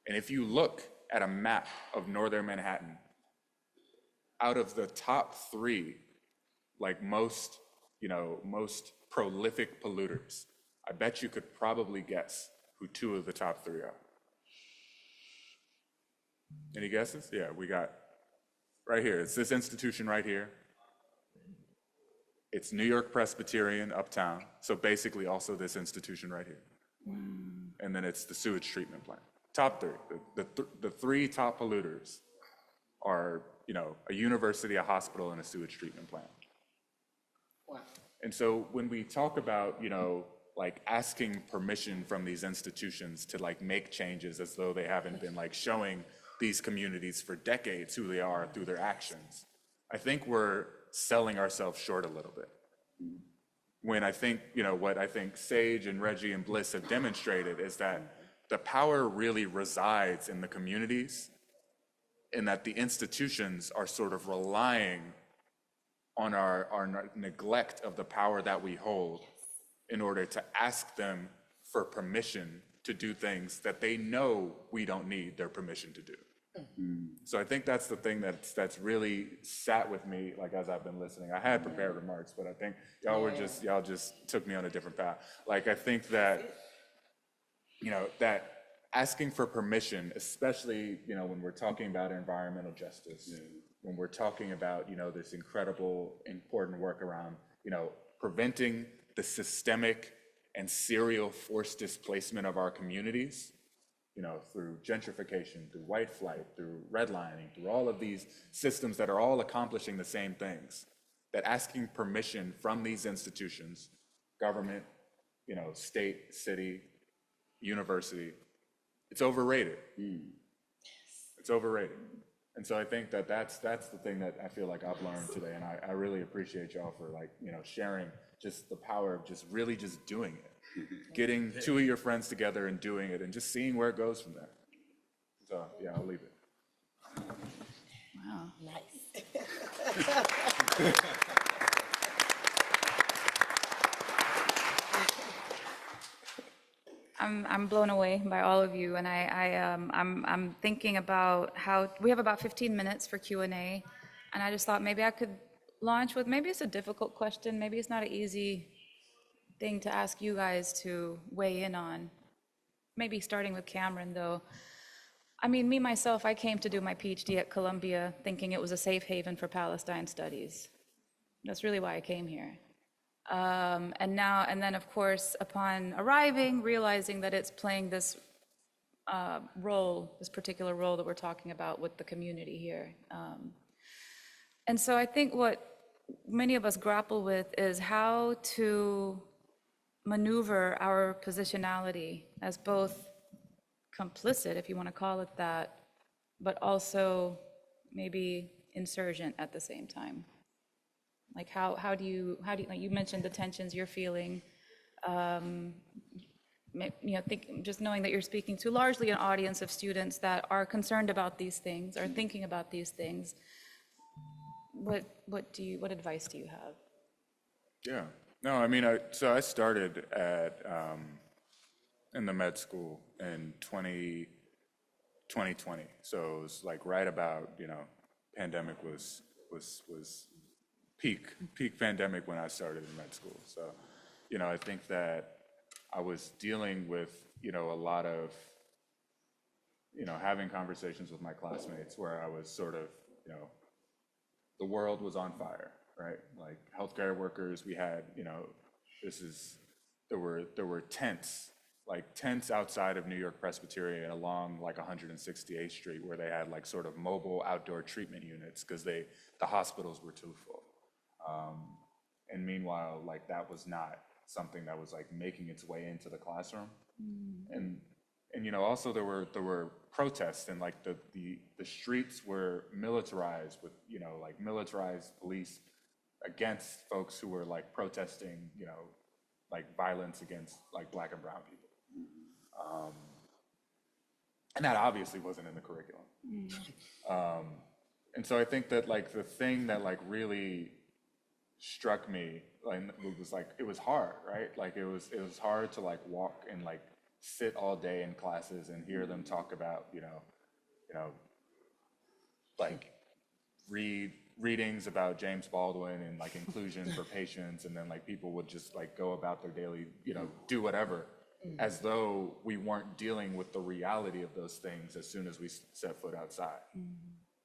And if you look at a map of northern Manhattan, out of the top 3, like most prolific polluters, I bet you could probably guess who 2 of the top 3 are. Any guesses? Yeah, we got right here. It's this institution right here. It's New York Presbyterian uptown. So basically also this institution right here. And then it's the sewage treatment plant. Top 3. The 3 top polluters are, a university, a hospital, and a sewage treatment plant. Wow. And so when we talk about, like asking permission from these institutions to like make changes as though they haven't been like showing these communities for decades who they are through their actions, I think we're selling ourselves short a little bit. When I think, what I think Sage and Reggie and Bliss have demonstrated is that the power really resides in the communities, and that the institutions are sort of relying on our neglect of the power that we hold in order to ask them for permission to do things that they know we don't need their permission to do. So I think that's the thing that's really sat with me, like as I've been listening. I had prepared remarks, but I think y'all just took me on a different path. Like I think that, that asking for permission, especially, when we're talking about environmental justice, when we're talking about, this incredible, important work around, preventing the systemic and serial forced displacement of our communities, through gentrification, through white flight, through redlining, through all of these systems that are all accomplishing the same things, that asking permission from these institutions, government, state, city, university, it's overrated. It's overrated. And so I think that's the thing that I feel like I've learned today, and I really appreciate y'all for like, sharing just the power of just really just doing it. Getting 2 of your friends together and doing it and just seeing where it goes from there. So yeah, I'll leave it. Wow. Nice. I'm blown away by all of you, and I'm thinking about how we have about 15 minutes for Q&A, and I just thought maybe I could launch with, maybe it's a difficult question, maybe it's not an easy thing to ask you guys to weigh in on. Maybe starting with Cameron, though. I mean, me, myself, I came to do my PhD at Columbia thinking it was a safe haven for Palestine studies. That's really why I came here. And then, of course, upon arriving, realizing that it's playing this role, this particular role that we're talking about with the community here. And so I think what many of us grapple with is how to maneuver our positionality as both complicit, if you want to call it that, but also maybe insurgent at the same time. Like how do you, like you mentioned the tensions you're feeling, just knowing that you're speaking to largely an audience of students that are concerned about these things, are thinking about these things. What advice do you have? Yeah. No, I mean, so I started at in the med school in 2020. So it was like right about, pandemic was peak pandemic when I started in med school. So, I think that I was dealing with, a lot of, having conversations with my classmates where I was sort of, the world was on fire. Right, like healthcare workers, we had, there were tents outside of New York Presbyterian along like 168th Street where they had like sort of mobile outdoor treatment units because the hospitals were too full. And meanwhile, like that was not something that was like making its way into the classroom. And also there were protests, and like the streets were militarized with, like militarized police against folks who were like protesting, like violence against like Black and brown people. And that obviously wasn't in the curriculum. And so I think that like the thing that like really struck me, like, was like, it was hard, right? Like it was hard to like walk and like sit all day in classes and hear them talk about, like readings about James Baldwin and like inclusion for patients, and then like people would just like go about their daily, do whatever, as though we weren't dealing with the reality of those things as soon as we set foot outside.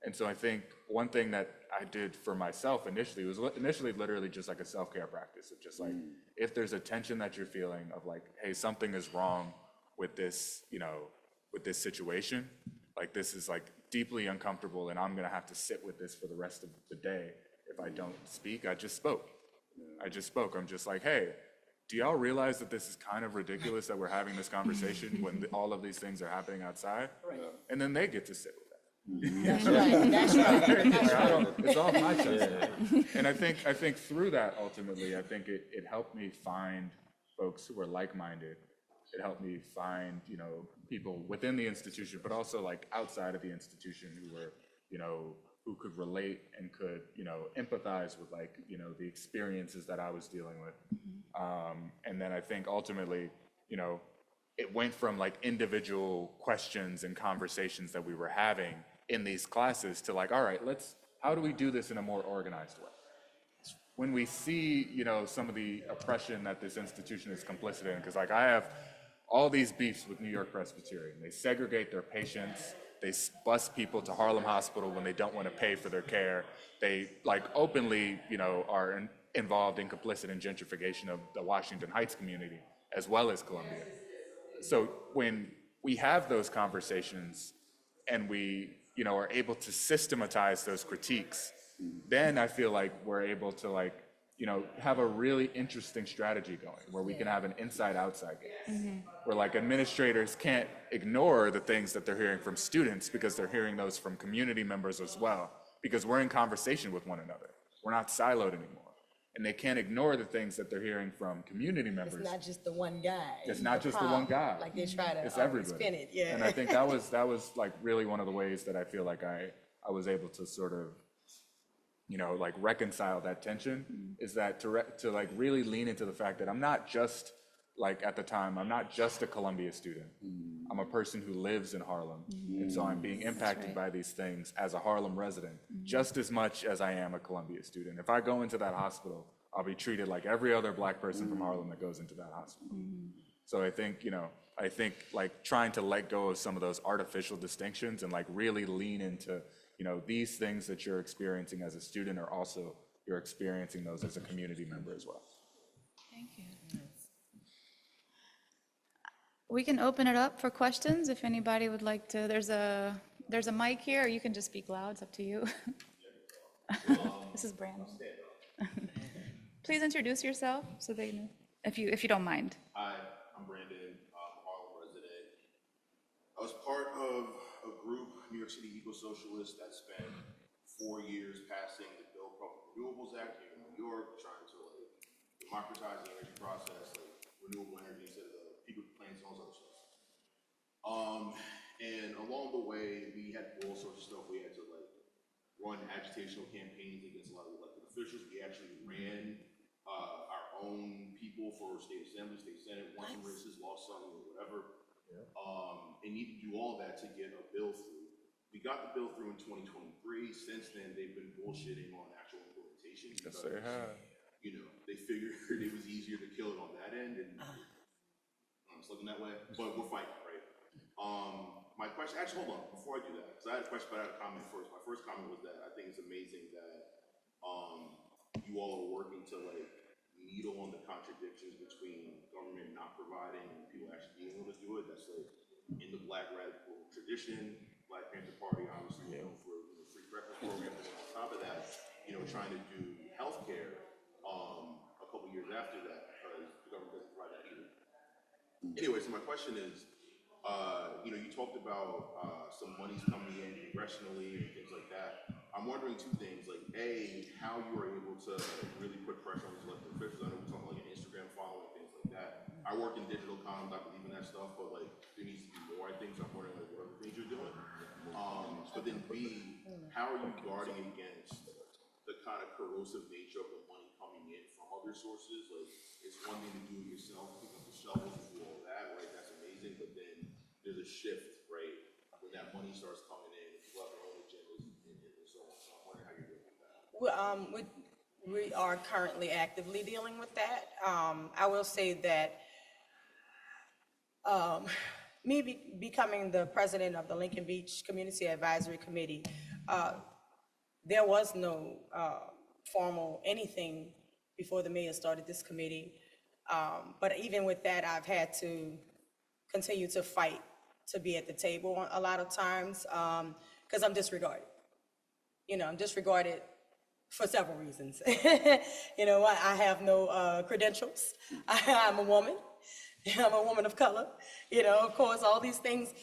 And so I think one thing that I did for myself initially was literally just like a self-care practice of just like, if there's a tension that you're feeling of like, hey, something is wrong with this, with this situation, like this is like deeply uncomfortable and I'm gonna have to sit with this for the rest of the day. If I don't speak, I just spoke. I'm just like, hey, do y'all realize that this is kind of ridiculous that we're having this conversation when all of these things are happening outside? Right. And then they get to sit with that. That's right. It's off my chest. And I think through that, ultimately, I think it helped me find folks who were like-minded. It helped me find, people within the institution, but also like outside of the institution who were, who could relate and could, empathize with like, the experiences that I was dealing with. And then I think ultimately, it went from like individual questions and conversations that we were having in these classes to like, all right, how do we do this in a more organized way? When we see, some of the oppression that this institution is complicit in, because like I have all these beefs with New York Presbyterian. They segregate their patients. They bus people to Harlem Hospital when they don't want to pay for their care. They like openly, are involved in complicit in gentrification of the Washington Heights community as well as Columbia. So when we have those conversations and we, are able to systematize those critiques, then I feel like we're able to like, have a really interesting strategy going where we can have an inside-outside game, where like administrators can't ignore the things that they're hearing from students because they're hearing those from community members as well, because we're in conversation with one another. We're not siloed anymore. And they can't ignore the things that they're hearing from community members. It's not just the one guy. It's not just the one guy. Like they try to It's everybody. spin it, yeah. And I think that was like really one of the ways that I feel like I was able to sort of, like reconcile that tension, is that to like really lean into the fact that I'm not just like at the time, I'm not just a Columbia student. I'm a person who lives in Harlem. And so I'm being impacted by these things as a Harlem resident, just as much as I am a Columbia student. If I go into that hospital, I'll be treated like every other Black person from Harlem that goes into that hospital. So I think, like trying to let go of some of those artificial distinctions and like really lean into, these things that you're experiencing as a student are also, you're experiencing those as a community member as well. Thank you. We can open it up for questions if anybody would like to. There's a mic here, or you can just speak loud. It's up to you. This is Brandon. Please introduce yourself so they know, if you don't mind. Hi, I'm Brandon. I'm a Harlem resident. I was part of a group, New York City Eco-Socialists, that spent 4 years passing the Build Public Renewables Act here in New York, trying to like democratize the energy process, like renewable energy instead of the people plants and all this other stuff. And along the way, we had all sorts of stuff. We had to like run agitational campaigns against a lot of elected officials. We actually ran our own people for state assembly, state senate, won some races, lost some, or whatever. And need to do all that to get a bill through. We got the bill through in 2023. Since then, they've been bullshitting on actual implementation. Yes, they have. They figured it was easier to kill it on that end, and it's looking that way. But we're fighting, right? My question, actually, hold on, before I do that, because I had a question, but I had a comment first. My first comment was that I think it's amazing that you all are working to like needle on the contradictions between government not providing and people actually being able to do it. That's like in the Black radical tradition. Black Panther Party, obviously, known for free breakfast programs. And on top of that, trying to do healthcare years after that because the government doesn't provide that either. Anyway, so my question is, you talked about some monies coming in congressionally and things like that. I'm wondering two things, like A, how you are able to really put pressure on these elected officials. I know we're talking like an Instagram following, things like that. I work in digital comms, I believe in that stuff, but like there needs to be more, I think, so I'm wondering like what other things you're doing. But then B, how are you guarding against the kind of corrosive nature of the money coming in from other sources? Like, it's one thing to do it yourself, pick up the shovels and do all that, right? That's amazing, but then there's a shift, right? When that money starts coming in, people have their own agendas and so on. So I'm wondering how you're doing with that. Well, we are currently actively dealing with that. I will say that becoming the president of the Lincoln Beach Community Advisory Committee, there was no formal anything before the mayor started this committee. But even with that, I've had to continue to fight to be at the table a lot of times because I'm disregarded. I'm disregarded for several reasons. I have no credentials. I'm a woman. I'm a woman of color. Of course, all these things,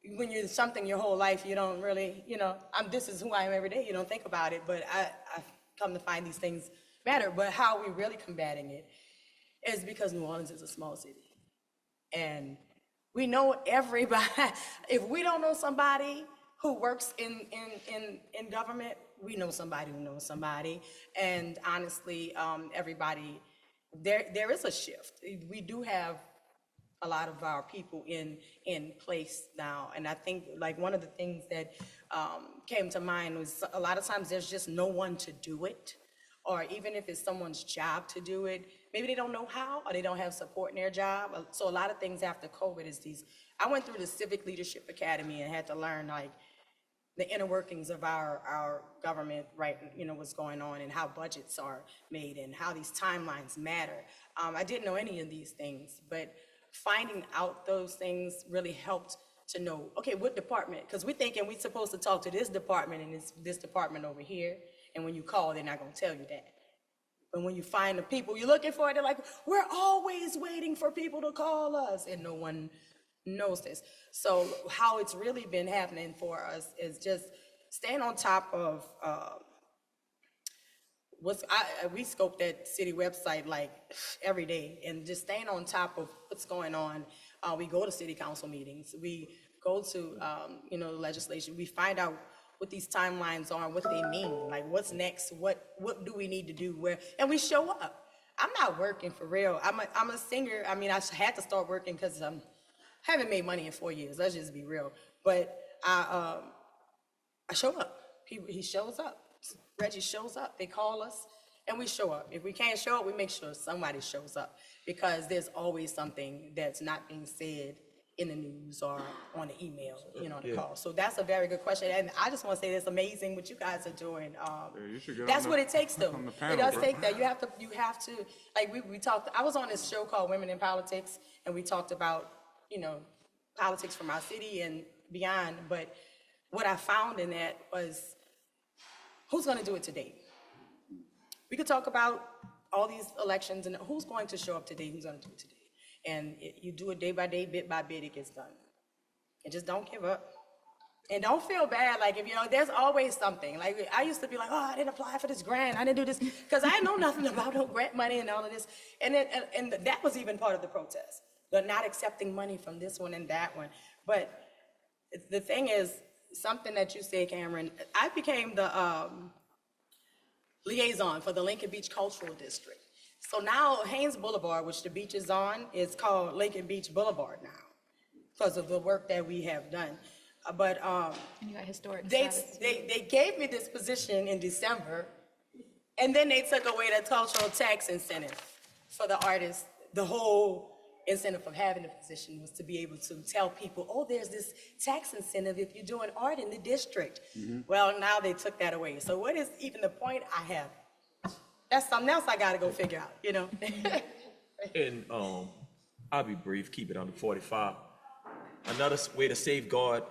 when you're something your whole life, you don't really, this is who I am every day. You don't think about it, but I've come to find these things matter. But how we're really combating it is because New Orleans is a small city. And we know everybody. If we don't know somebody who works in government, we know somebody who knows somebody. And honestly, everybody, there is a shift. We do have a lot of our people in place now. And I think like one of the things that came to mind was a lot of times there's just no one to do it. Or even if it's someone's job to do it, maybe they don't know how or they don't have support in their job. So a lot of things after COVID is I went through the Civic Leadership Academy and had to learn like the inner workings of our government, right, what's going on and how budgets are made and how these timelines matter. I didn't know any of these things, but finding out those things really helped to know, okay, what department, because we're thinking we're supposed to talk to this department and this department over here, and when you call, they're not gonna tell you that. But when you find the people you're looking for, they're like, we're always waiting for people to call us, and no one knows this. So how it's really been happening for us is just staying on top of we scope that city website like every day and just staying on top of what's going on. We go to city council meetings. We go to, the legislation. We find out what these timelines are and what they mean. Like what's next? What do we need to do? Where? And we show up. I'm not working for real. I'm a singer. I mean, I had to start working because I haven't made money in 4 years. Let's just be real. But I show up. He shows up. Reggie shows up. They call us, and we show up. If we can't show up, we make sure somebody shows up because there's always something that's not being said in the news or on the email, the call. So that's a very good question, and I just want to say it's amazing what you guys are doing. You should get that's on what the- it takes, though. on the panel, It does bro. take that. You have to. Like we talked. I was on this show called Women in Politics, and we talked about politics from our city and beyond. But what I found in that was, who's going to do it today? We could talk about all these elections and who's going to show up today, who's going to do it today. And you do it day by day, bit by bit, it gets done. And just don't give up. And don't feel bad, like if there's always something. Like I used to be like, oh, I didn't apply for this grant, I didn't do this, because I know nothing about no grant money and all of this. And that was even part of the protest, the not accepting money from this one and that one. But the thing is, something that you said, Cameron, I became the liaison for the Lincoln Beach Cultural District. So now Haynes Boulevard, which the beach is on, is called Lincoln Beach Boulevard now because of the work that we have done. But And you got historic they status. they gave me this position in December, and then they took away the cultural tax incentive for the artists. The whole incentive of having the position was to be able to tell people, oh, there's this tax incentive if you're doing art in the district. Well, now they took that away. So what is even the point I have? That's something else I gotta go figure out, And I'll be brief, keep it under 45. Another way to safeguard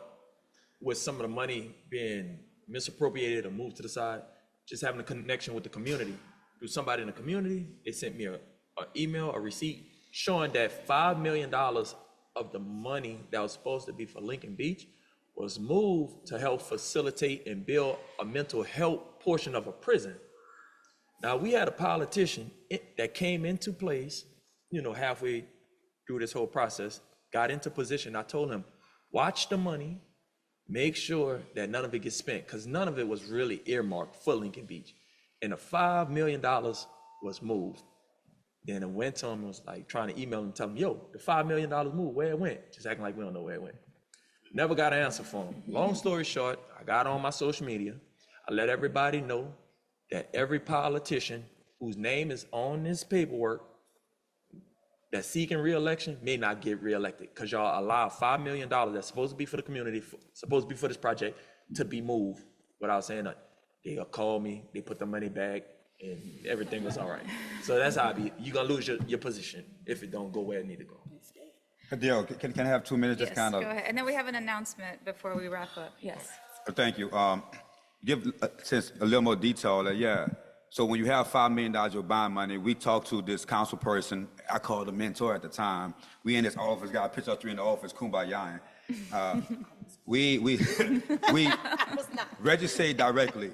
with some of the money being misappropriated or moved to the side, just having a connection with the community. through somebody in the community. They sent me an email, a receipt, showing that $5 million of the money that was supposed to be for Lincoln Beach was moved to help facilitate and build a mental health portion of a prison. Now, we had a politician that came into place, halfway through this whole process, got into position. I told him, watch the money, make sure that none of it gets spent, because none of it was really earmarked for Lincoln Beach. And the $5 million was moved. Then I went to him and was like trying to email him and tell him, yo, the $5 million moved, where it went? Just acting like we don't know where it went. Never got an answer from him. Long story short, I got on my social media. I let everybody know that every politician whose name is on this paperwork that's seeking re-election may not get re-elected, because y'all allow $5 million that's supposed to be for the community, supposed to be for this project, to be moved without saying nothing. They'll call me, they put the money back, and everything was all right. So that's how you're gonna lose your position if it don't go where it need to go. Adele, can I have 2 minutes? Yes, Just kind go of. ahead. And then we have an announcement before we wrap up. Yes. Thank you. Give since a little more detail. Yeah. So when you have $5 million of bond money, we talked to this council person. I called a mentor at the time. We in this office, got a picture of three in the office, kumbaya. We registered directly.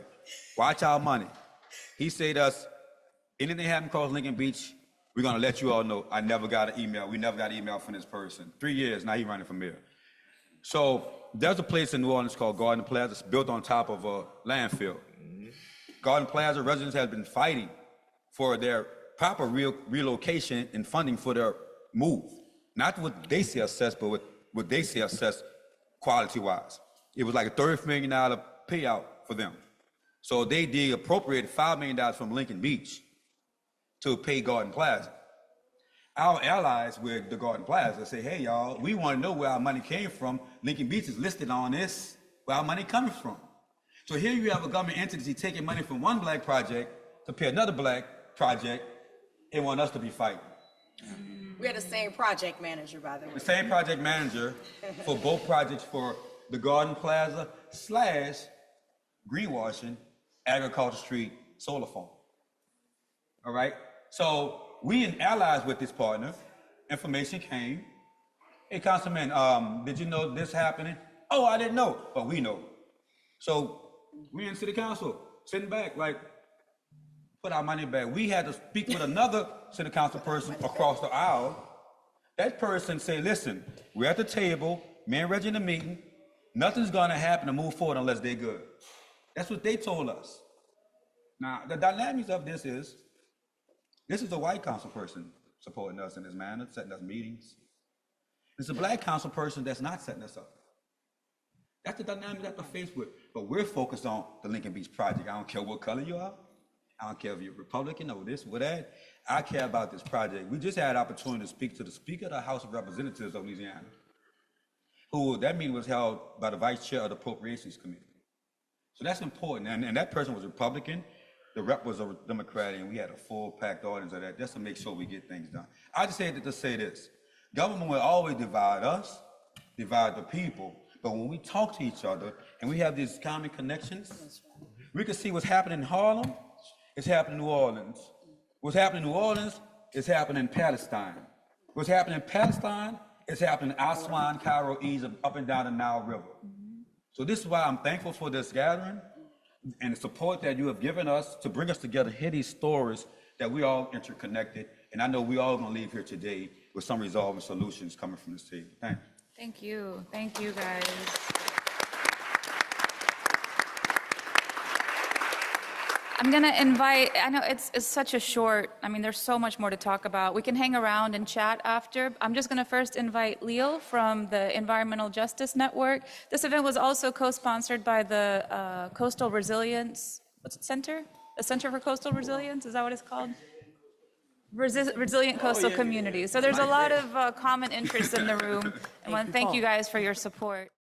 Watch our money. He said to us, anything happen across Lincoln Beach, we're gonna let you all know. I never got an email. We never got an email from this person. 3 years, now he running for mayor. So there's a place in New Orleans called Garden Plaza. It's built on top of a landfill. Garden Plaza residents have been fighting for their proper relocation and funding for their move. Not what they see assessed, but what they see assessed quality-wise. It was like a $30 million payout for them. So they did appropriate $5 million from Lincoln Beach to pay Garden Plaza. Our allies with the Garden Plaza say, hey, y'all, we want to know where our money came from. Lincoln Beach is listed on this, where our money comes from. So here you have a government entity taking money from one black project to pay another black project and want us to be fighting. We're the same project manager, by the way. The same project manager for both projects for the Garden Plaza / greenwashing Agriculture Street solar farm. All right? So we in allies with this partner. Information came. Hey, Councilman, did you know this happening? Oh, I didn't know, but we know. So we in city council, sitting back, like, put our money back. We had to speak with another city council person across the aisle. That person said, listen, we're at the table, me and Reggie in the meeting, nothing's gonna happen to move forward unless they're good. That's what they told us. Now, the dynamics of this is a white council person supporting us in this manner, setting us meetings. It's a black council person that's not setting us up. That's the dynamic that we're faced with. But we're focused on the Lincoln Beach project. I don't care what color you are. I don't care if you're Republican or this or that. I care about this project. We just had an opportunity to speak to the Speaker of the House of Representatives of Louisiana, that meeting was held by the Vice Chair of the Appropriations Committee. So that's important. And that person was Republican. The rep was a Democrat, and we had a full packed audience of that just to make sure we get things done. I just said that to say this. Government will always divide us, divide the people. But when we talk to each other and we have these common connections, we can see what's happening in Harlem, it's happening in New Orleans. What's happening in New Orleans is happening in Palestine. What's happening in Palestine is happening in Aswan, Cairo, Egypt, up and down the Nile River. So this is why I'm thankful for this gathering and the support that you have given us to bring us together, hear these stories that we all interconnected. And I know we all gonna leave here today with some resolving solutions coming from this table. Thank you. Thank you. Thank you, guys. I'm going to invite, I know it's such a short, there's so much more to talk about. We can hang around and chat after. I'm just going to first invite Leo from the Environmental Justice Network. This event was also co-sponsored by the Coastal Resilience, Center? The Center for Coastal Resilience, is that what it's called? Resilient Coastal Communities. So there's a lot of common interests in the room. I want to thank you guys for your support.